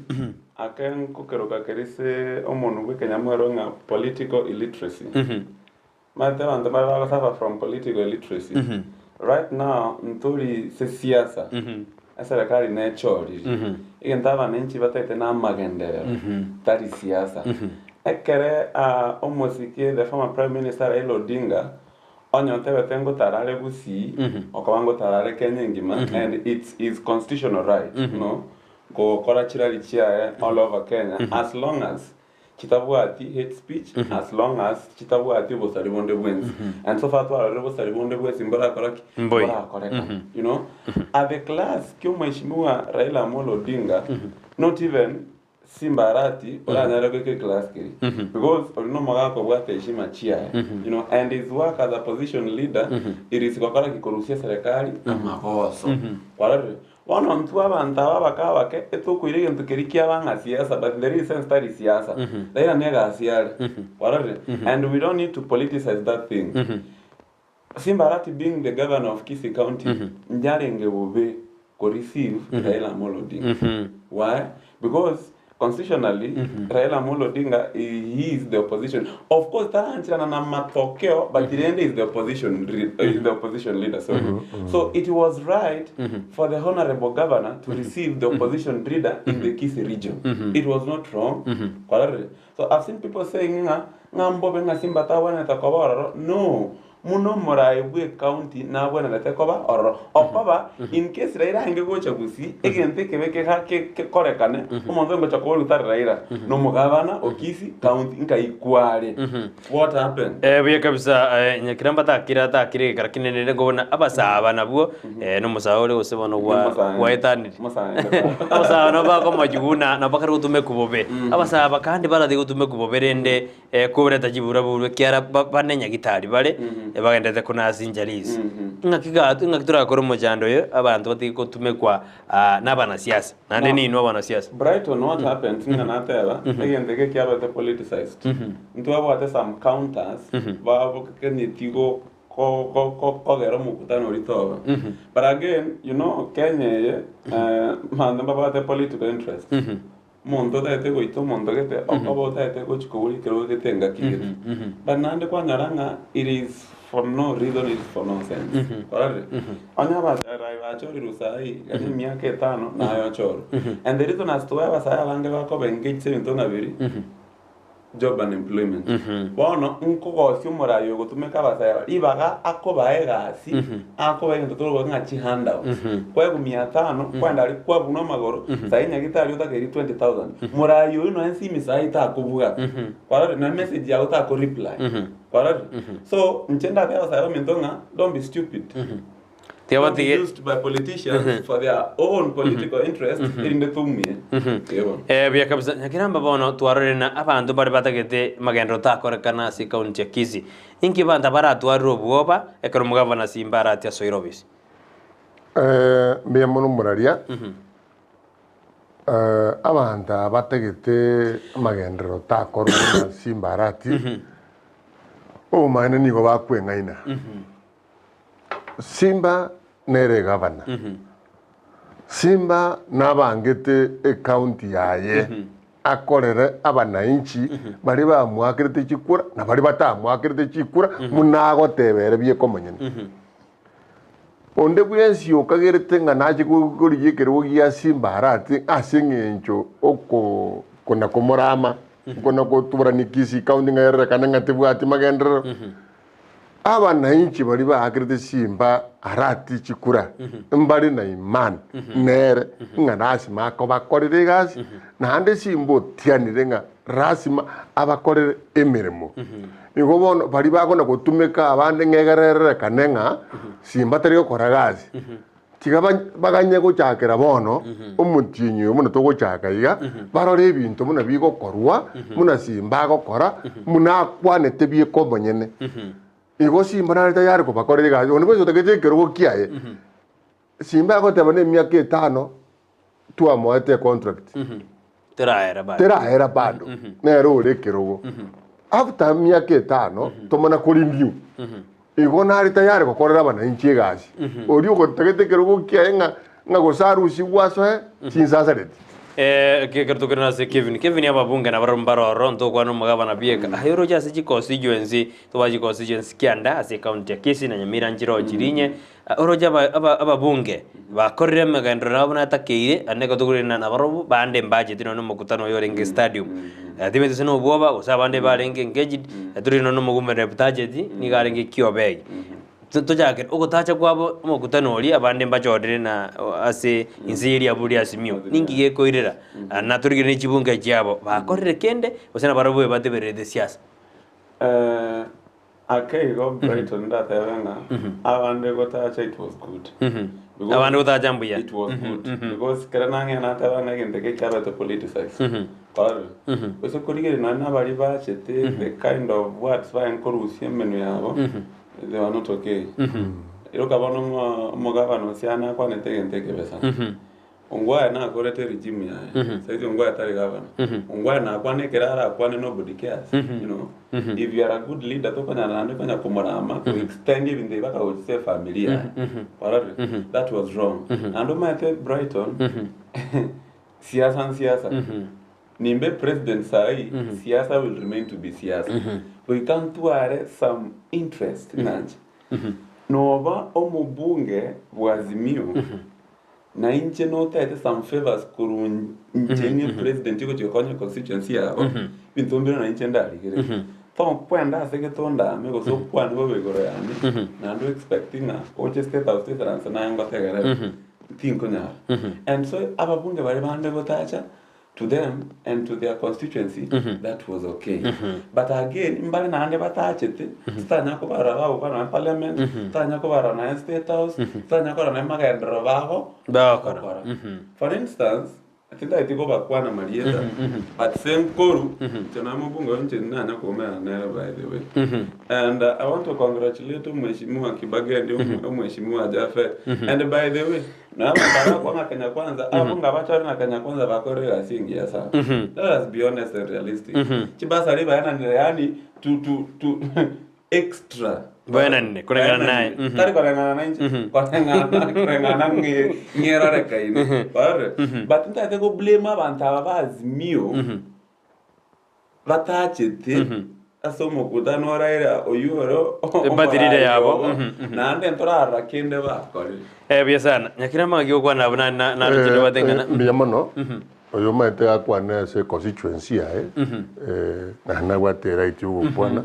aken kukeroka kerise omonu wekenya mwero nga political illiteracy mate banda baba suffer from political illiteracy right now ntori se siasa serikali ne chori igentaba nenchi batete N'Amagenderero tari siasa ekere omosike the former prime minister Raila Odinga onyote wetengo tarare Gusii okawango tarare Kenya ngima and it is constitutional right no go kora chirali chia all over Kenya as long as chitabwati hate speech as long as chitabwati bosaribonde bwens and so far to are bosaribonde bwens imbora koraki bora correct you know at the class kyo mheshimiwa Raila Amolo Odinga not even Simbarati ola nyarego ke class kiri because olino magako bwate heshima chia you know and his work as a position leader it is kokora kikorusia serikali amakoso kwalare wana mtu abantu abakaba ke etukwire into kirikia banga siasa but there is sense that is siasa laina nega siasa kwalare and we don't need to politicize that thing Simbarati being the governor of Kisii County njarenge bobe ko receive Raila Amolo Odinga why because constitutionally Raila Amolo Odinga he is the opposition of course taranchana na matokeo but the end is the opposition leader so it was right for the honorable governor to receive the opposition leader in the Kisii region it was not wrong so I've seen people saying ngambo benga simbata wana takobara no muno moraibwe county na bwana natekoba oro okoba in case Raila hange gocha Gusii egente kebeke ha ke korekane umuntu ngo chakolo utari Raila no mugabana okisi county nkaikware what happened buye kabisa nyakiramba takire karakinene gobona abasaba nabwo no musahore usebona wa etani musahaba no bako majuna na bakari utume kubobe abasaba kandi barade utume kuboberende kubreta jibura burwe kyara banenya gitari bare bagendete kuna sinjalizi ngakitura koro mojando yo abantu batiko tumekwa nabana siasa nande ni no bana siasa Brighton what happened nganatela egenteke kyaba te politicized ntu abo ate some counters babo kenitigo ko gero mukutano ritoba but again you know Kenya manda baba te political interest mondo taete goito mondo gete okobo taete gochikuri kero getenga kire but nande kwa nyaranga it is for no reason it is for no sense correct anya ba raiva chori rusai yani miaka 5 na ayo choro and the reason as to why basaya bange bako engage into na biri job and employment bono unko sio morayo gutumeka basaya ibaga akobaega si akobaega ndotoro ngachi handout kwa 500 kwenda ali kwa buno magoro sainya gitari utakeri 20000 morayo ino ensi misai ta kubuga kwa na message ya uta ko reply kwa so nchenda kwa basaya mentonga don't be stupid used by politicians for their own political interest in the tumie bya kabisa nyakiramba bono twarorena abantu bari batagete magendo takorekana si county Kisii inki banda bara twarro bwoba ekero mugavana Simbarati asoirobisi me mono muraria abanda batagete magendo takorona Simbarati o maana ni go bakwengaina Simba nere governor Simba nabangete county yaye akorere abananchi bari bamwakirite chikura na bari batamwakirite chikura munago tebere bye komanyene onde bwensi okagerete nganaje kuguriye kero ya Simbarati asengencho oko kona komorama kona ko tubrani Kisii county ngere kananga tebwati magendero abananchi bari bakirite Simba arati chikura mbari na iman nere nganasi mako bakorere gasi nande Simbo tianire nga rasima abakorere emirimo nigo bono bari bakona gutumeka abande ngegerere kanenga Simba tari gukora gasi tigaba baganye guchakira bono umutinyo muno to guchakaiga barore ibintu muno bigokorwa muno Simba gukora muna kwanete bieko bonyene igo Simba na tayari ko bakorere gaje ono bezo tegete kero kiaye Simba ko tabane miaka 5 tu amoete contract tera bado nero rekero after miaka 5 tomana korindiu igo na tayari ko korera bana inchi gaje ori ko tegete kero kiaye nga go saru si waso sinzazareti Kertukana se Kevin ababunge na barombaro ronto kwa no magavana bieka ayoro ja se constituency to waji constituency kianda ase county ya Kisii na Nyamira njiro chirinye oroja ababunge bakorire magendro nabo natakeire aneko tugurina na barobu bande mbaje tino no mukutano yorenge stadium atimete seno boba usabande barenge engaged turino no mugumere budget ni garenge kiobei tujake ugotacha kwabo mukutano ori abande mbajodire na ase inziri aburi asimio ningi yekoirera na turigire ni chibunga cyabo bakorire kende usena barobu bateberede siasa akeigo Brighton ndatebenga abande gotacha it was good abande gotacha mbuya it was good because keranange natebenga gendeke cyaba to politicize so kurigire na bari bachete the kind of words ba encourage menu yabo they were not okay iroka bono mugavano siana kwa netege besa ongwa na korete regime ya saizi ongwa tari gavana ongwa na kwa ne kerara kwa ne nobody cares you know if you are a good leader to kana nande kana kumorama to extend even the baka would say familia that was wrong and my Brighton siasa nimbe president sai siasa will remain to be siasa we can't tuare some interest nanje nova omubunge bwazimio na inche no tete some favors kurun inche president yuko tikonya constituency yabo bintombira na inche ndari kire ton kwenda segetonda mego so kwani bo begoro yani na ndo expecting na oche state of state ransa na yango tegere tinko nya and so ababunge bari bande gotacha to them and to their constituency that was okay but again mbali na ande batachete stanya ko baraba ko na parliament stanya ko bara na state house stanya ko na magendro babo bakora for instance atinda itiko bakwana marieta but same koru tena mbunge onje nanya ko mera na by the way and I want to congratulate mheshimiwa Kibagende mheshimiwa Jafet and by the way na mabara kwa Kenya kwanza abunga bachari na Kenya kwanza bakore asingia sana let's be honest and realistic chibasa riba yana yani to extra bwana nne kulingana naye tari kulingana naye kulingana ngera rekaini bare but ntate go blame abantu abazimio batachete asomo kudano raira oyuro badirire yabo nande ntorara kende bakore bya sana nyakira magyo kwa na rutiro batengana miyamano oyo maite akwana se constituency yae na watera itu bwana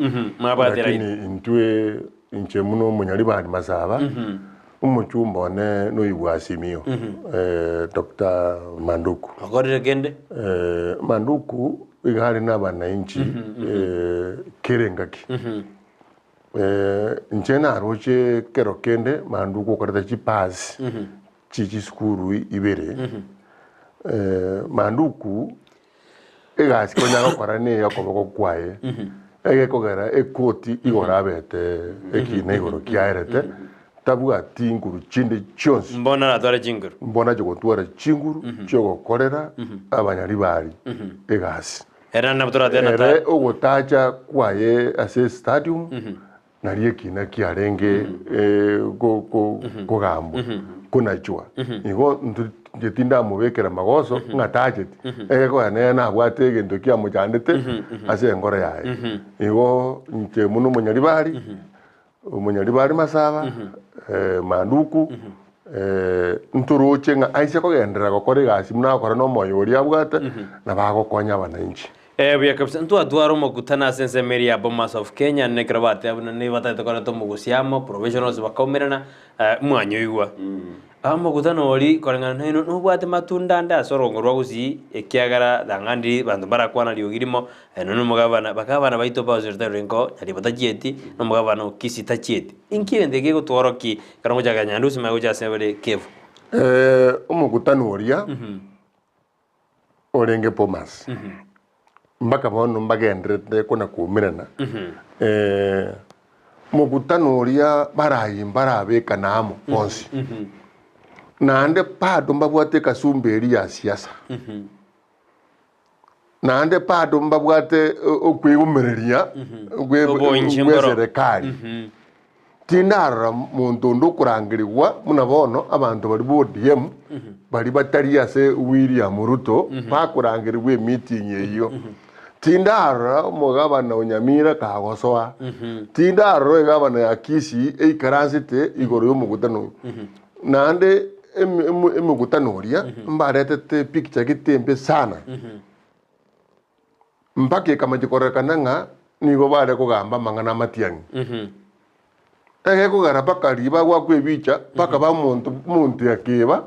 lakini intwe inche muno munyali bandi masaba umuchumba one no ibwasimio Dr. Manduku akorire kende Manduku igari n'abana inchi kerengaki nchena aroche kero kende Manduku koreta chipazi chichi skuru ibere Manduku egasi konya korane yakoboko kwaye ege kogera ekoti igorabete ekine igoro kiaerete tabwa tinguru chinde chonsi mbona natwara chinguru mbona jogo twara chinguru chogo korera abanyari bari egasi era nabutora tena ere ogotacha kwaye ase stadium nariye kina kiarenge go gambo kuna chwa igo ngetinda mubekera magoso ngatacheti ego na abwate gento kia mujandete ase ngore yaye igo nte muno munyari bari masaba Manduku nturuche nga aise ko gendera gukora gasi muna kora no moyori abwate na bagokonya abananchi bya kabisa ntu adwaro mugutana sense meri ya Bomas of Kenya ne krabate abuna ne batata kora to mugusiamo professionals bakomerana mwanyo igwa mugutano ori korangana naino no bwate matunda nda sorongorwa gusi ekiagara dangandi bantu barakwana liogirimo no mugabana bakabana baito bazerta renko ari batajieti no mugabana Kisii tachieti inkire ndege gutworoki karango jaga nyandu simago jasebere kevu umugutano oria orenge Bomas mbaka bono mbagendrete kuna kumirana mugutano oria barabeka namo bonsi nande pado mbabwate kasumberi ya siasa nande pado mbabwate okwegumereria serikali Tinara muntu ndukurangirwa munabono abantu bari bo DM bari batari ase William Ruto bakurangirwa meeting eyo. Tindara umugabana Nyamira kagosoa. Tindara igabana ya Kisii eikaransite igoro y'umugutano. Nande emugutano ria mbaretete picture gitembe sana. Mpake kama jikorekana nga nigo bare kugamba mangana matiangi. Ege kugarapa kariba gwa kwebicha paka ba muntu yakeba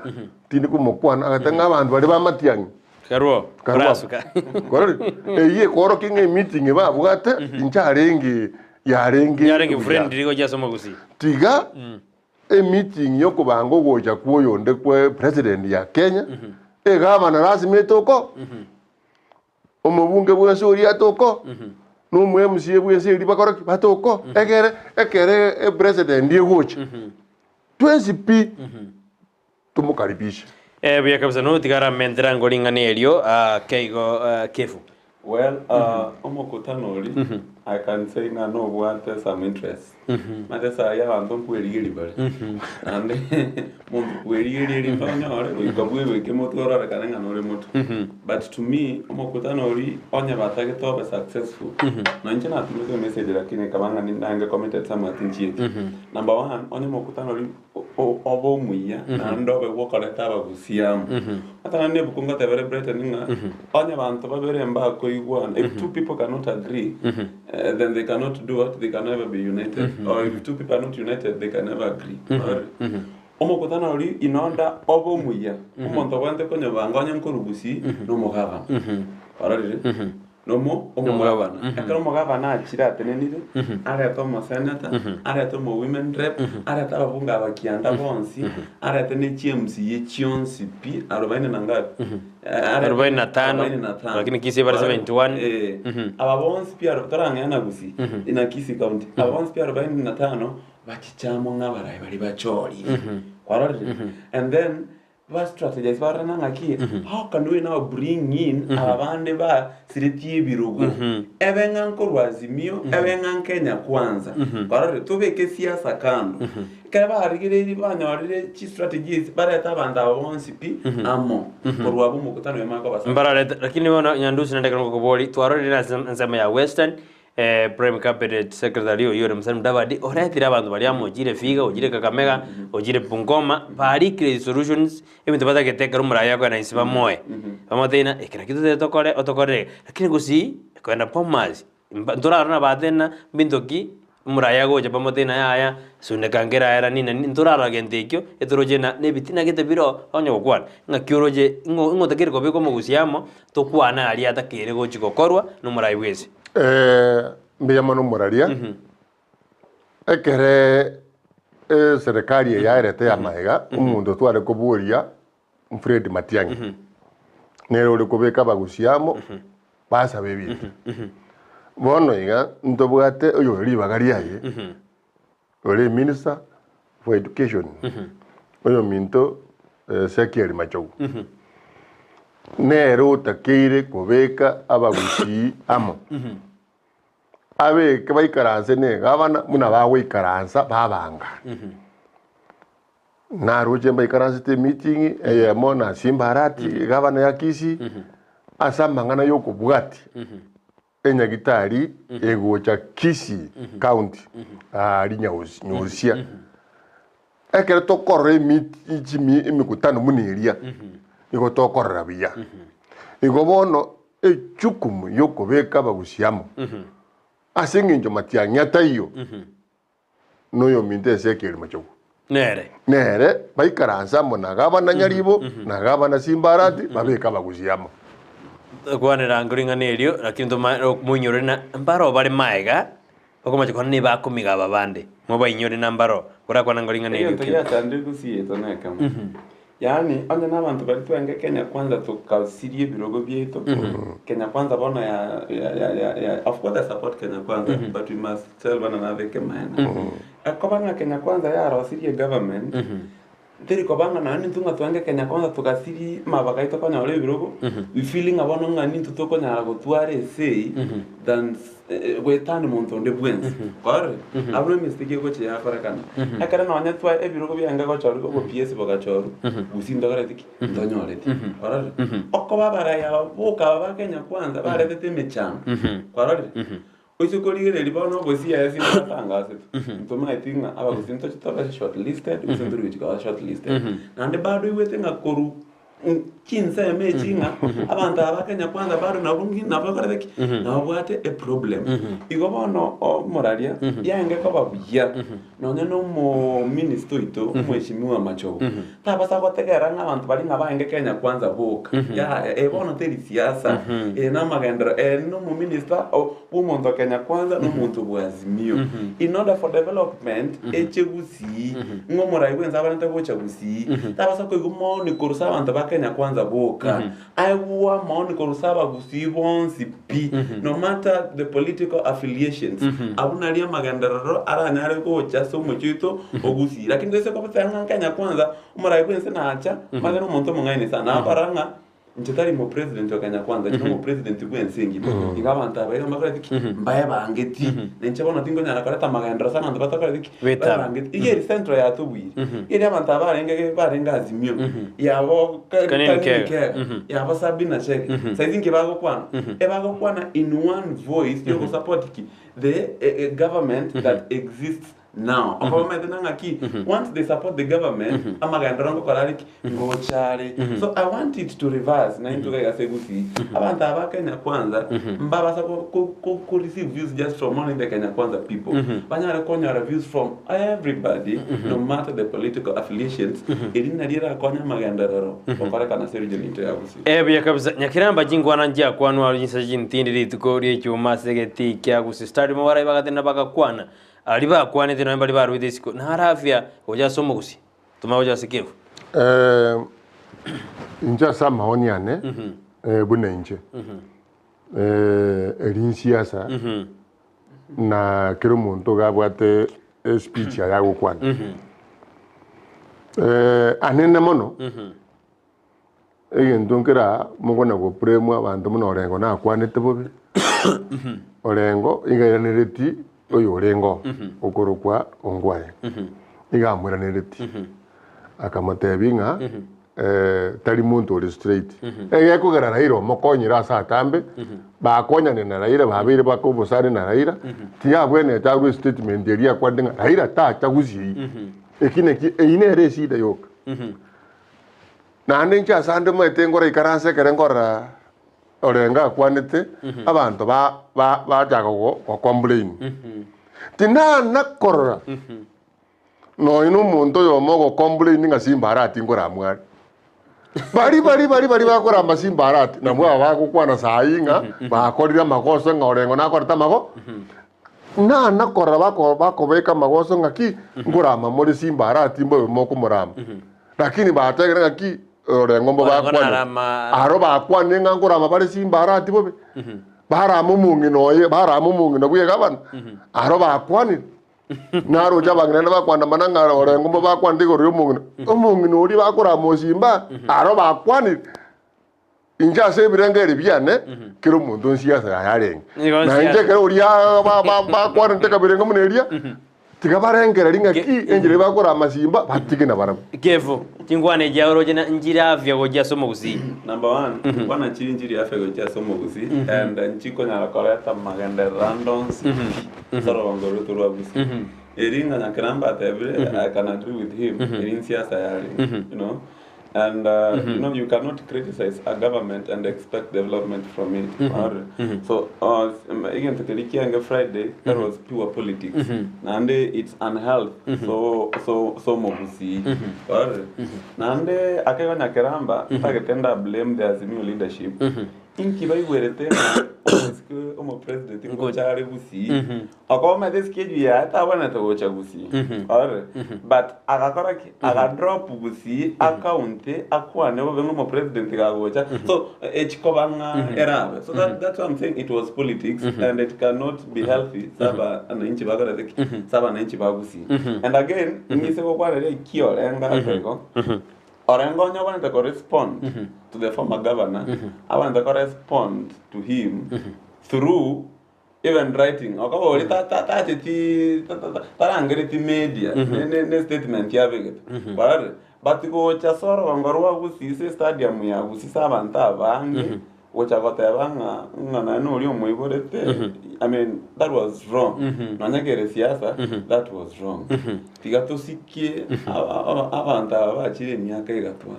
tindi kumukwana agatanga abantu bari ba matiangi. Karwo brasuka. Korori eye koro kinge meeting ba bugate incharenge yarenge friend rigo jasoma Gusii. Tiga meeting yo kubango goja kuoyonde kwe president ya Kenya gavana rasmi toko omubunge bwensuri atoko numwe MCA bwensuri bakora batoko ekere president yegocha twensipi tumukaribisha bya kabisa no tigara mendera ngolingani elio keigo kefu. Well, omukutano oli I can say na no want some interest. Matesa ya bantu kweliri bale. Ande mundu kweliri ntonyore ikabwe ke motora kananga nore moto. But to me omukutano oli onye batake to be successful. No nje na tumeze message lakini kabanga ni nange commented something chie. Number 1 onye omukutano oli obo muya na ndobe wokoleta bagusiamu. Atana ne bukunga tebere brete ninga onye bantu babere mba ko igwana. If two people cannot agree then they cannot do what, they can never be united. Or if two people are not united, they can never agree. Omukutano oli inonda obo muya. Omuntu wante konyo banganya nkuru Gusii no mugaba. Already. Nomo omugabana. Akaro mugabana akira atenenire. Areto mo senator, areto mo women rep, areto abunga abakianda bonsi, areto ne CMC yechionsi pi 40 na ngapi? 45 lakini Kisii bari 71. Ababonsi pia toranga na Gusii ina Kisii county. Ababonsi pia 45 bachichamo ngabarayi bari bachori. Already. And then va strategize barana ngaki how can we now bring in abande ba siriti birugo ebenga nkorwazimio ebenga Kenya kwanza barare tubeke siasa kando kaba harigire banyorire chi strategies bareta banda bonsi pi amo korwabo mukutano yamako basa barare lakini wana nyandusi ndeka ngokoboli twarore na nsema ya western Prime Cabinet Secretary Yuri Mudavadi orethira abantu bari amugire Figa ugire Kakamega ugire Bungoma bari create solutions ebintu batageteka umuraya kwa na isiba moye bamotena ekira kitu tokore otokore lakini Gusii kwenda pomazi ndurarona badena bindoki umuraya goje bamotena yaya sunekangera era nina ndurara gentekyo etorojena nebitina gete biro onye gokwana ngakyoroje ngotakire ko biko mugusiamo tokwana ali atakire gochiko korwa numurayi bwese mbiyama n'umuraria ekere serikali yarete ya mahiga umuntu tware kuburia Fred Matiang'i nero uri kubeka bagusiamo basa bebintu bono iga ndobwate uyo ribagari yaye uri minister for education uyo minto sekeri machogu nero takire kubeka abagusii amo abe kabaikaranse ne gabana muna bawe ikaransa babanga na roje baikaranse te meeting mona simbarati gabana ya Kisii asamangana yoko bugati enya gitari egocha Kisii county ari nyausia ekere to korre imikutano muniria igo tokorra biya igo bono echukumu yoko beka bagusiamo asinginjo Matiang'i atayo noyo minte sekeri machogo nere baikaransa mona gabana nyaribo na gabana simbarati babeka bagusiamo kwanera ngoringanerio lakini munyorere na mbaro bari maiga okomache kwana ne bakumiga babande mo bayinyore na mbaro kora kwana ngoringanerio ya tande Gusii etoneka yani onye n'abantu bari twenge Kenya kwanza tukasirie birogo byeto Kenya kwanza bona ya of course I support Kenya kwanza but we must tell bana na veke maana akobanga Kenya kwanza ya rosirie government teri kobanga na nintunga twange Kenya kwanza tukasiri mabakaito konya ole birogo we feeling abono ngani tutoko nyara gotware sei than wetani muntu onde bwenzi kore abro mistake ko che yafarakana akara no nya twa ebirogo byanga ko choro ko PS bogachoru gusinda gara tiki ndonyore ti kore okko babara ya boka ba Kenya kwanza bare tete mecham kore oiso koligere libono Gusii ya sinda tangase ntoma itinga aba gusinto chitoka shortlisted usinduru bichika shortlisted nande bado iwete ngakoru kinse mechinga abantu abakenya kwanza bado nabungi nabakareki nabwate a problem igobono moralia yange ko babuya nonye no mo minister ito mweshimiwa machogo tabasa gotegera abantu bali ngabange Kenya kwanza boka ya ebono teri siasa N'Amagenderero no mo minister umuntu Kenya kwanza no muntu bwazimio in order for development Gusii ngomorai wenza abantu bocha Gusii tabasa ko igumo ni kurusa abantu Kenya kwanza boka aiwa maoni korusaba Gusii bonsi pi no matter the political affiliations abuna lia N'Amagenderero aranyare ko chaso muchito Gusii lakini ndese ko patanga Kenya kwanza umara kwense na acha magano umuntu mungaine sana aparanga nchetari mo president wa Kenya kwanza chino mo president gwensengi igabanta bayo magrati mbaye bangeti nenchebona tingo nyana karata N'Amagenderero sana ndo batakarati bangeti igeri central ya tubwiri iri abantu barenga azimio yabo kanike yabo Sabina cheke saizingi bago kwana in one voice yo support the government that exists now once they support the government N'Amagenderero ngokarariki ngochare so I want it to reverse na into ga Gusii abantu abakenya kwanza mbabasa ko receive views just from only the Kenya kwanza people banyara konya reviews from everybody no matter the political affiliations irina lira konya N'Amagenderero okoreka na region into ya Gusii bya kabisa nyakiramba jingwana njya kwanwa runyisa jintindi rituko ri cyuma segeti kya Gusii stadium waraye bagatenda bakakwana ali bakwane tino mbali baru idisiko narafya oja somo Gusii tumaoja sikivu inja sama oniane bunenje eri siasa na kero muntu gabwate speech ya gukwana anene mono ndongera mugona go premwa abantu muno orengo na kwanete bobe orengo igairanireti oyo orengo okorokwa ongwaye igamwiranireti akamatebinga tari muntu uri straight kugera Raila mokonyira sa tambe bakonyane na Raila babire bakobosare na Raila tiyabwene tagu statement eria kwandinga Raila ta Gusii ekineki ine resida yoka na ndincha sande mwetengora ikaranse kerengora orenga kwanete abantu ba jago ko complain tina nakora no inu muntu yo mogo complain ngasimbarati ngora mwari bari bakora masimbarati na mwa bakukwana sainga bakorira makoso ngorengo nakorita mago na nakora bakobeka magoso ngaki ngurama muri simbarati mbo moko murama lakini bategera ngaki orengo mbo bakwana aro bakwane ngangurama bari simbarati bobe baramumungi no buye gabana aro bakwane naro jabangena bakwanda mananga orengo mbo bakwandiko ryo mungi no ri bakora mosimba aro bakwane inja se birengeri byane kero muntu siasa yarenge na inje kero uri bakwana nteka birengo muneria tikabarengera ringa ki enjire bakora masimba batigena baramo kevo tingwane jauro jena njira afya goja somo Gusii number 1 bwana chiri njiri afya goja somo Gusii and nchiko nyala koreta N'Amagenderero randoms soro ngoro turwa Gusii eringa nakramba tebile I can agree with him in siasa yari you know and you know you cannot criticize a government and expect development from it so again to Friday that was pure politics nande it's unhealthy so mo Gusii nande akega nyakeramba taketenda blame the Azimio leadership inki baigwerete omo president ngochare Gusii akoma deskeju ya tabana to gocha Gusii ore but akakora aka drop Gusii account akwane bo bengo mo president ga gocha so echikobanga erabe so that's what I'm saying, it was politics and it cannot be healthy saba ananchi bagora saba ananchi ba Gusii and again ngise ko kware kiolenga ko Orengo I want to correspond to the former governor. I want to correspond to him through even writing. Okay, that media, ne statement ya biget. But go chasoro wangorwa Gusii stadium ya Gusii sabanta bangi. Which I got I mean, that was wrong. Siasa, that was wrong. Tigato sikie avanta vachile miaka igatwa.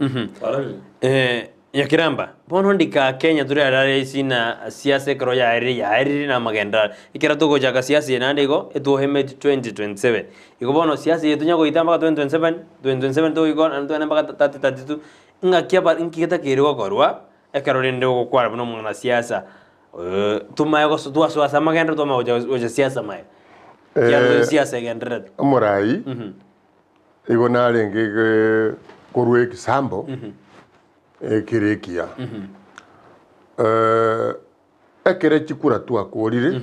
Yakiramba, bono ndika Kenya turi arare sina siasa kro ya eri na magendera. Ikira tugo jaka siasa nande go etuheme 2027. Iko bono siasa yetu nyago itamba 2027 to iko anto na mpaka 3032. Ngakia ba inkita kiriwa korwa. Ekarolinde ko kwara buno mwana siasa tumaye ko tuwasa magenda tuma oja siasa mai ya siasa gendera amorai igo narenge korwe kisambo kirekia ekere chikura twakorire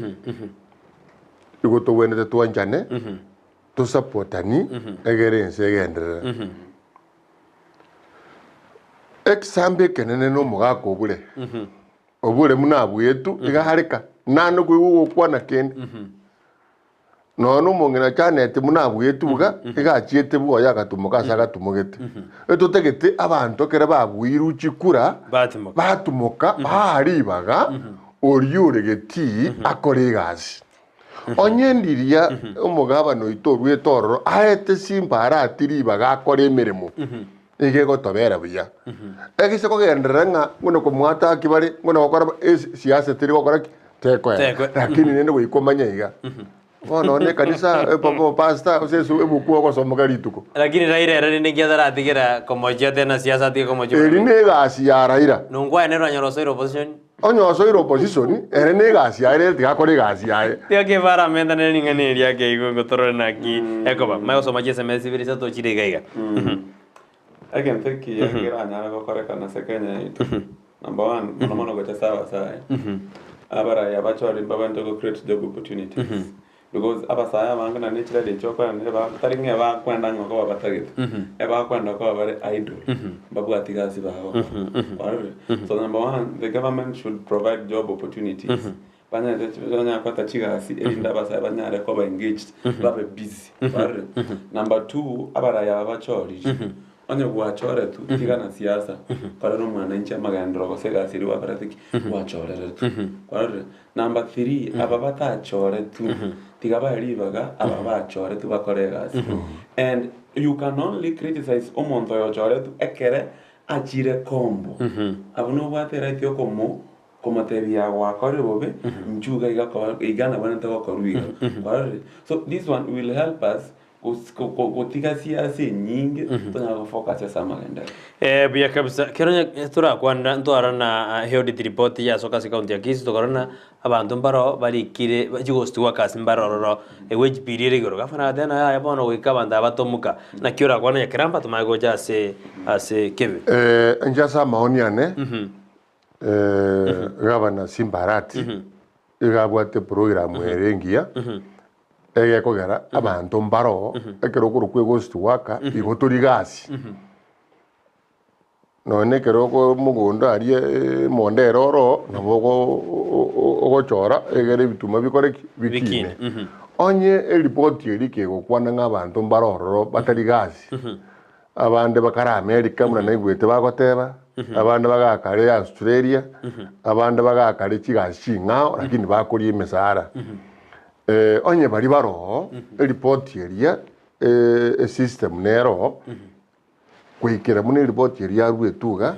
igo to wende twanjane to supportani egere ense gendera exambe kenene no mugako bure obure munabu yetu igaharika nano kwigukwana kende no mungena chanete munabu yetu buga igachiete bugo yakatumuka sagatumugete etutegete abantu kere babuiru chikura batumuka baharibaga oriure geti akoregazi onyendiria umugabano itorwe tororo aete simbara atiribaga akore emirimo igego tobera buya egise ko genderenga ngono ko mwata kibari ngono gukora siasa tiri gukora teko lakini nende guikomanya iga bono ne kanisa papa pasta osesu ebuku ko somogari tuko lakini raira era ne giadara atigera como ya tena siasa ti como yo eri ne gasi ya raira nungwa ene ro nyoro soiro opposition onyo soiro opposition ere ne gasi ya ere tiga kore gasi ya tiga ke vara menda ne ngane ria ke igo toro na ki ekoba mayo somaje se me civilisa to chire gaiga Again, thank you. I correct and second. Number one, no go to Sawa. Abara Yabachor in Baban to create job opportunities. Because Abasaya, I'm going to naturally chop and ever telling about Quandang or over target. About Quandang over idle. Babuatigas. So, number one, the government should provide job opportunities. Engaged, busy. Number two, Abara Yabachor. Onye kuachore tu tigana siasa para no mwananchi N'Amagenderero gosega siri wa paratiki kuachore tu kwa number 3 ababata achore tu tigaba ribaga ababa achore tu bakorega and you can only criticize omonto yo chore tu ekere achire kombo abuno watera tio como te via wa kore bobe mchuga igana bana to koruiga so this one will help us kutika siasa nyingi tunafocus ya N'Amagenderero bia kabisa keronya tura kwanda ntwara na health report ya soka county ya Kisii tokorona abantu mbaro bari kire jigostu wakasi mbaroro eweji pirire goro gafana dena ya bono wikabanda batomuka na kiora kwana ya kiramba tumagoja ase kebe njasa maoniane gavana Simbarati igabwate program erengia ege kogera abantu mbaro ekero kurukwe gostu waka igotori gasi none kero ko mugondo arie monderoro nabogo ogochora egere bituma bikore bikine onye report yeri ke gokwana ng'abantu mbaroro batari gasi abande bakara America muna naigwete bagoteba abande bagakare Australia abande bagakare kigasi ngao lakini bakori mesara onye bari baro report yeria system nero kwikira mune report yeria ruetuga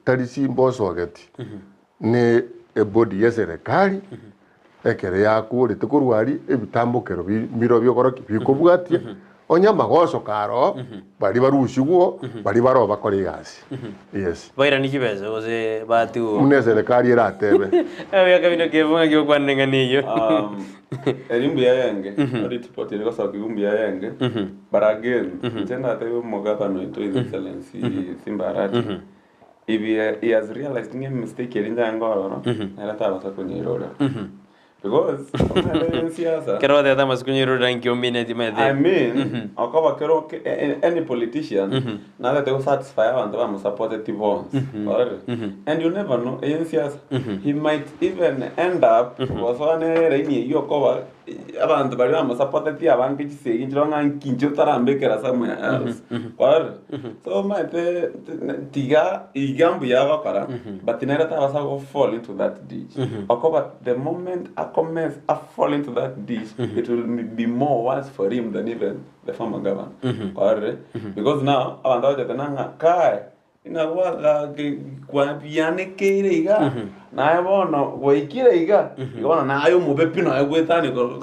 tari simboso gati ne body ya serikali ekere yaku rite kurwari ebitambukero biro byokoroki bikobwatie onya magoso karo bari barushiguo bari baro bakore gasi yes baira ni kibeza oze batu mune serikali iratebe ya kabino kevunga kyo kwanenga niyo erimbu ya yenge ori tipoti ko sa kigumbi ya yenge but again tena tayo mogabano into his excellency Simbarati if he has realized a mistake erinja ngoro era tabasa kunyirora because kero de damas kunyirora nkiomine timede I mean akaba kero any politician now that they will satisfy and they will support the ones and you never know he might even end up was one reini yokoba abantu bari bamusupported abantu kisegi ngironga nkinjo tarambekera somewhere else so mate tiga igambu yabakara but inera tabasa go fall into that ditch akoba the moment I fall into that ditch it will be more worse for him than even the former governor because now abantu bajetananga kai inawaga kwa biane keiga na bono goikire iga igona na ayo mubepino agwetani ko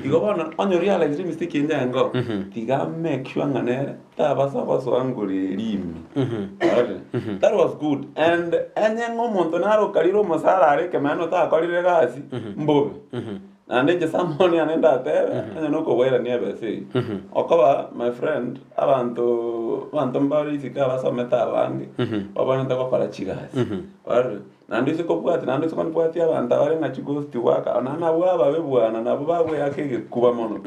igona onyo realize mistake njango tiga make sure ngane tabasa baso anguri limi that was good and enyengo monto naro kaliro masarare kemano ta kalire gasi mbobe and then someone anenda atebe and no ko wera ni abese okoba my friend abantu mbari sikaba someta abangi babana ndako para chigasi nandi sikopwati nandi sikonpwati abantu abari na chigosti waka nana bwaba bebwana nabo babwe yake kuba mono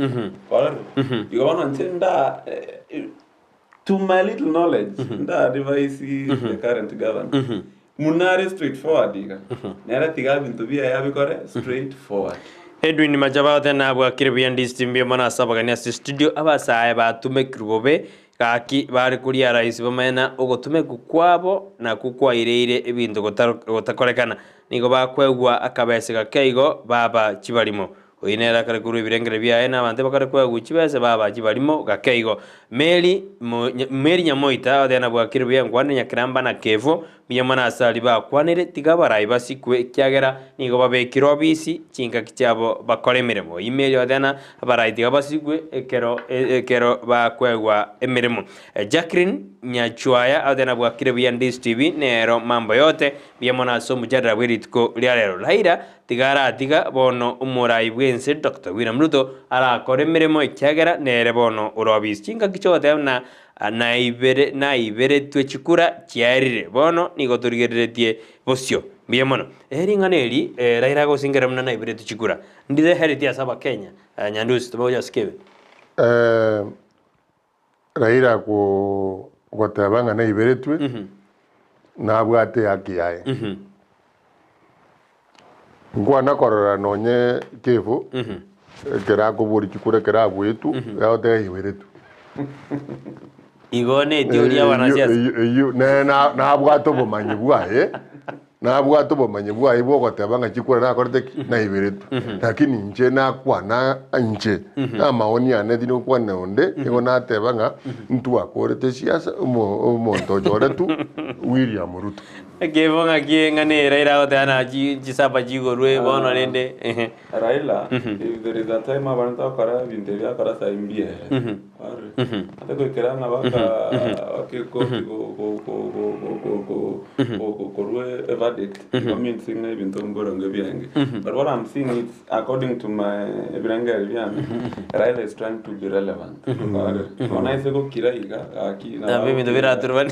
igona ntenda to my little knowledge nda advise the current government munare straightforward iga nera tiga bintu bia yabikore straightforward Edwin Majabao tena bwakire Ndizi TV mona asabagania studio abasaye batume kirubobe kaki bari kuri rais bamena ugotume kukwabo na kukwairire ebintu gotakorekana nigo bakwegwa akabese gakeigo baba kibalimo oyinera kare kuru ibirengere byaye nabante bakare kwegwa kibese baba kibalimo gakeigo Meri Nyamoita tena bwakire byangwane nyakiramba na Kevo miyamana asali bakwanire tigabarai basikwe kyagera nigo babekiro bisi cinga kityabo bakore emirimo email tena abarai tigabasikwe ekero bakwegwa emirimo Jacqueline Nyachwaya adena bwakire Ndizi TV nero mambo yote miyamana so mujadala bwiritiko lyalero laira tigara tiga bono umurai bwense Dr. William Ruto arakore emirimo kyagera nere bono urobisi cinga kichote na ibere twechikura kyarire bono nigo turigeretie bosio biyemono eringaneri raira go singera mna na ibere twechikura ndize heriti asaba Kenya nyandusi tumoja skebe raira ko tabanga na ibere twe na bwate akiyaye ngwana korora nonye Kevo kera ko buri chikura kera bwetu yaote ibere tu igone teoria wanasiasa na bwato bomanyi bwaye na bwato bomanyi bwaye bwo tabanga chikura na korte na iberetu lakini nje na kwana nje na maoni ane dino kwana onde igona tabanga ntu akorete siasa umonto joretu William Ruto Kevonga kiengane raira otana jisaba jigorwe bono nende Raila if there is a time abantu akara binteria akara saimbie atako kirana baka akiko korwe verdict means singa bintu ngoro ngebienge but what I'm seeing is according to my ebranga riana Raila is trying to be relevant ona isego kiraiga aki na mimi ndo vira turban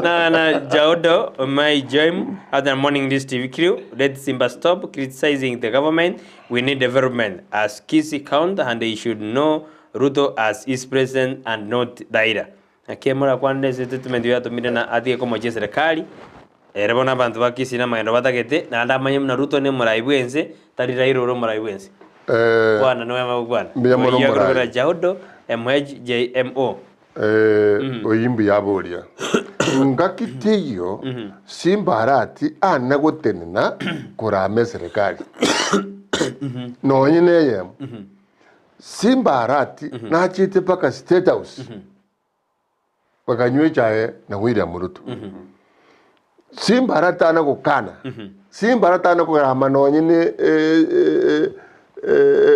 na Jaudo, my Jim, other morning this TV crew, let Simba stop criticizing the government. We need development as Kisii County and they should know Ruto as his president and not Daira. Akemura kwande statement ya tumire na atie komo je serikali. Erebona bantu ba Kisii na maendo batagete na ndamanye na Ruto ne muraibwense tari Raila ro muraibwense. Bwana no yama bwana. Ya Jaudo MHJMO. Oyimbi yaboria. Ngakitiyo Simbarati anagotenena kurame serikali nonyine yem Simbarati nachite paka State House bakanywe chae na William Ruto Simbarati anagokana Simbarati anakurama nonyine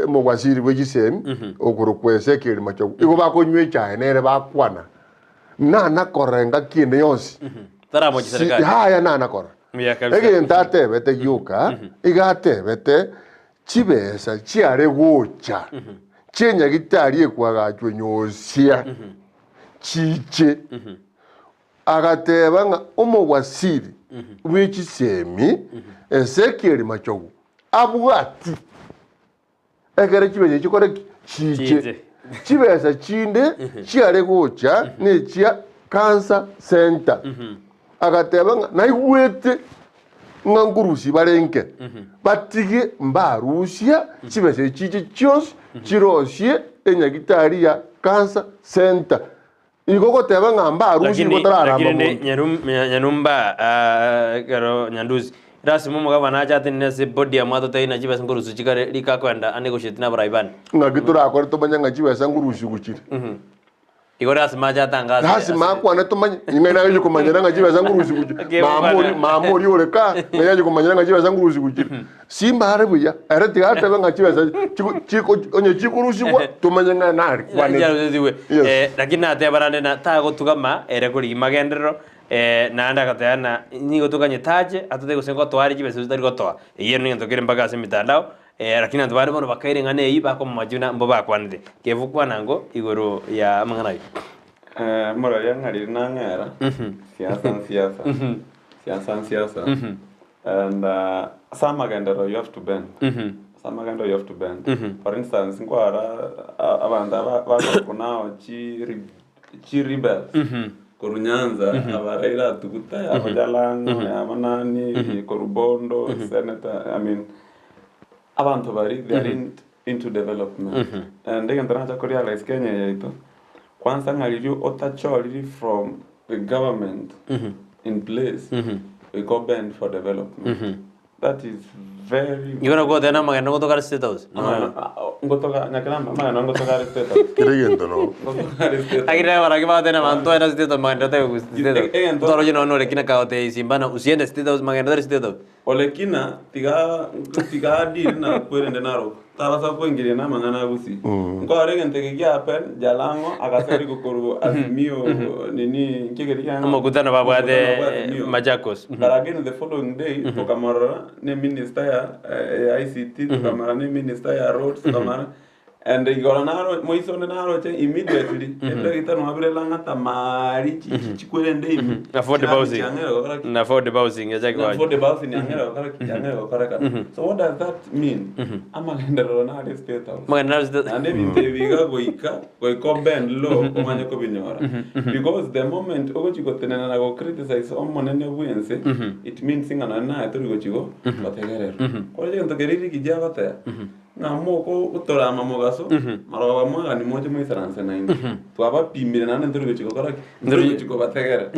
mogwasiri bwegisemi okuru kwese kiri macho igo bakonywe cyane nere bakwana na korenga kinde yonsi tara mo serikali haya na kora ege ntate bete yuka igate bete chibesa chiare gocha chenya gitari ekwagachwe nyosia chiche agateba nga omogwasiri bwegisemi esekeri macho abwati egere chibenye chikore chiche chibesa chinde chiare gocha ne chia cancer center agateba nga naigwete nga ngurusi barenke batige mbarusia chibesa chiche cyose chirosie enyagitari ya cancer center igoko teba nga mbarusi gotararamba nyanumba garo nyanduzi rasi mumu gavana achati nese body ya mwato taina chibesa ngurusi chikare likakwenda anegotiate na baraiban nga gitura akore tomanya nga chibesa ngurusi guchire igora asima chatangaza hasi makwana tomanya ingena yo kumanyira nga chibesa ngurusi guchire mamuri oreka ngaje kumanyira nga chibesa ngurusi guchire simba harebuya arati ataba nga chibesa chiko onye chikurusi kwa tomanya nga nari kwane lakini atebarane na tago tugama ere kuri magenderero naanda katana nigo tukanye taje atute gusengo twari chibesa zitari gotoa iyo ni ndokere mbaga semitandao lakini antu bari bono bakaire ngane yi bako majuna mbo bakwanide kevukwa nango igoro ya mangana yi mora ya ngari nangera siasa and N'Amagenderero you have to bend N'Amagenderero you have to bend for instance ngwara abanda bakonao chi rebels Korunyanza abareira tukuta abajalango amanani korubondo senator I mean abantu bari they are into development and they can try to realize Kenya yaito kwanza ngaliyo otachori from the government in place we go bend for development that is very you wanna go there na magana ngotoka state house ngotoka nyakana magana ngotoka state house kireyendo no akira bara kiba tena manto era state house magana te state toro jino no lekina kaote simbana usiende state house magana state house olekina tiga deal na kwende naro tabasa kuingilia na mangana Gusii ngore gente ke happen jalango akaseri kokoro azimio nini kikeria mkutano babade Machakos but again the following day tukamara ne minister ya ICT tukamara ne minister ya roads tukamara and igora naro moisone naro che immediately endo itano abire langa tamari chikwende imi affordable housing na affordable housing ya jaki affordable housing yangera okara kijangera okara so what does that mean N'Amagenderero na state house magana state ande bitebiga goiko bend low komanya ko binyora because the moment ogochiko tenena na go criticize omonene bwense it means singana na turi gochigo bategerero kwa hiyo ntokeriri kijaba ta na moko utorama mogaso maraba mwaga ni moje mwisaranse na indi twaba pimire nane nduri gochiko kora nduri gochiko bategera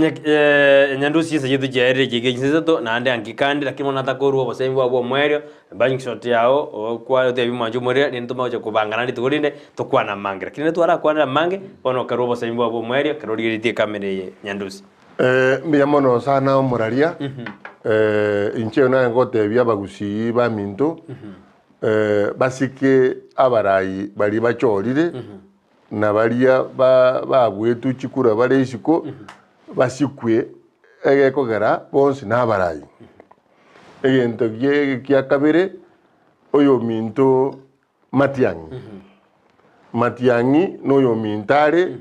nyandusi yese yetu jaere jige to na ande angikandi lakini mona takoru obo sembo abo mwerio bank shot yao kwa te bimanju mwerio ni ntuma ocho kubangana ndi tukurinde tukwana mange lakini twara kwana mange ono karobo sembo abo mwerio karori riti kamera ye nyandusi miyamono sana moraria inche na ngote bya Bagusii ba minto basike abarayi bali bachorire na balia babwetu chikura bale isiko basikwe egekogera bonsi na abarayi egento kya kabere oyo minto Matiangi noyo mintare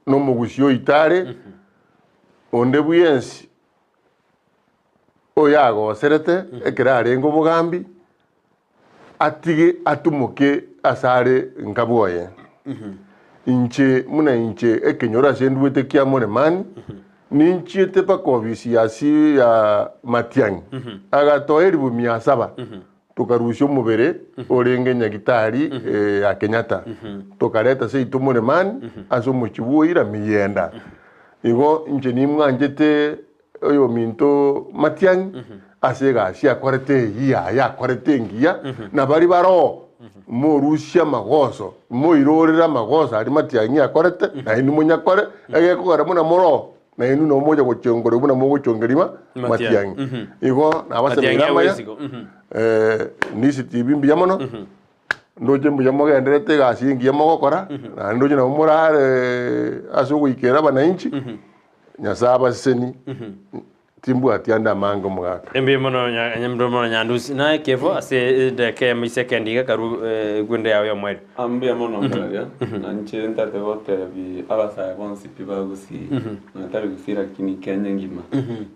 no mugusio itare onde buyensi oyago serete ekera arengo bugambi atige atumuke asare ngaboye inche muna inche ekenyora senduete kya monemani ninchi tepa kovisi ya Matiangi agatoeri bumia saba tukarusho mubere orenge nyagitari ya Kenyatta tukareta se itumonemani aso muchibuira miyenda igo inche nimwanjete oyo minto Matiangi asega sia korete ya korete ngia na bari baro morusia magoso moirorera magoso ari Matiangi akorete na ni munyakore egekogara muna moro na inu no moja gochongore buna mo gochongerima Matiang'i igo na base mirama Ndizi TV mbiyamono ndoje mbiyamo genderete gasi ngiyamo gokora na ndoje na murare asugo ikera bananchi nyasaba seni timbu atianda mango mugaka embi mono nyamdo nyandusi na kevo ase de ke mi second ga karu gunde yawo yomwe ambi mono mbaya nanche ntate wote bi abasa bonsi piba Gusii na tari Gusii lakini Kenya ngima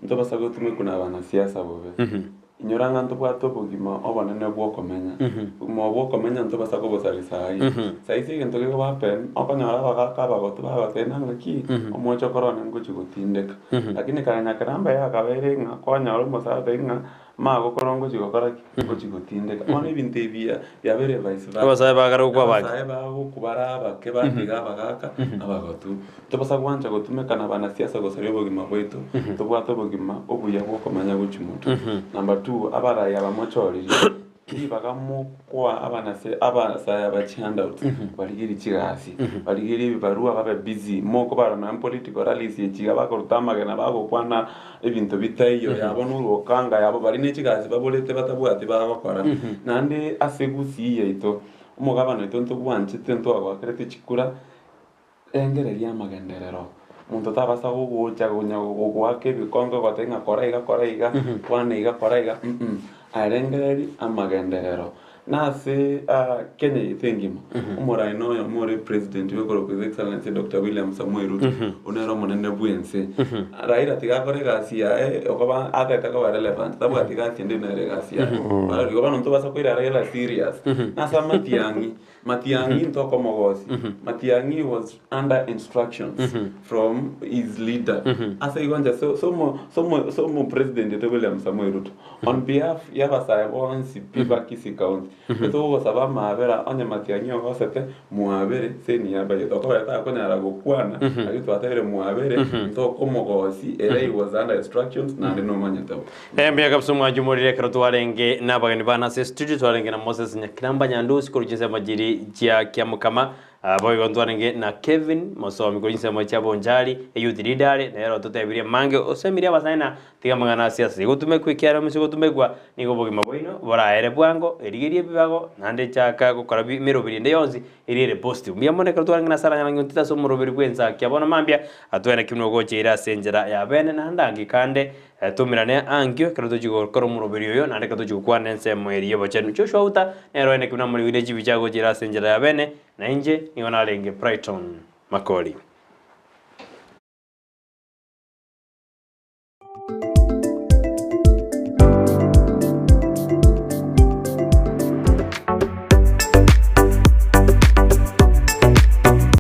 ndo basago tume kuna bana siasa bobe inyoranga ntobwa tobogima obonene bwokomenya mo bwokomenya ntobwa sako bosalisai saisi gento ke bapen okonyara bagaka bagotu bagotenanga ki omocho korona ngochi gotindeka lakini kanya karamba ya kabere nga konyara mosate nga mago korongo chigokora ngochi gotindeka ono ibinte bia yabere vice versa abasai bagaro kwa baki abasai bago kubara bake bandiga bagaka abagotu tobasa kwancha gotumeka na bana siasa gosario bogima bwetu tobwa tobogima obuya bwokomenya gochimuntu number 2 abara yaba mochori ibaga mukwa abanase abasa abachanda baligiri chigasi baligiri barua babe busy moko barana political rallies yechiga bakorutama gena bago kwana ebintu bitayo yabona urokanga yabo bari n'echigasi babolete batabwate bagakora nande asegusi yaito umugabano itonto bwanchite ntwa gwakerete chikura engereria N'Amagenderero muntu tabasa gugucha gwake bikongo gotenga koraiga kwana iga koraiga arengereri N'Amagenderero nase Kenya itengima umurai no yo more president wekoro His Excellency Dr. William Samoei Ruto onero monene bwense raira tigakore gasia okoba ateta ko relevant tabu atigasi ndine regasia bari ko bantu basa koira rela serious nasa Matiang'i ntoko mogosi Matiang'i was under instructions from his leader asa igonja so president William Samoei Ruto on behalf ya basa bonsi pipa Kisii County to saba mabera onye Matiang'i ogosete muabere seni yabaye to ko yata konyara gukwana agitwa atere muabere ntoko mogosi he was under instructions na no manyata embe kapsumwa jumurire karotwarenge nabagani bana se studio twarenge na Moses Nyakiramba Nyandusi kurujeza majiri jia kiamukama boy gondwarenge na Kevin Mosomi kurujeza macha bonjali youth leader na yero totebirie mange osemiria basaina tigamagana siasa gutume kwikiara musigo tumegwa nigo bogima boino boraere bwango erigirie bibago nande chaka gukora mirobiri nde yonzi irire positive mbiyamone karotwarenge na sara nyango ntita so murobiri kwenza kiabona mambia atwena kimno gochira senjera ya bene na ndangi kande tumirane angyo karoto jigo koro murobiri yo nande karoto jigo kwa nense mweri yobo chenu choshwa uta nero ene kimna muri wide jibichago jira senjera ya bene na inje niona lenge Brighton Makoli.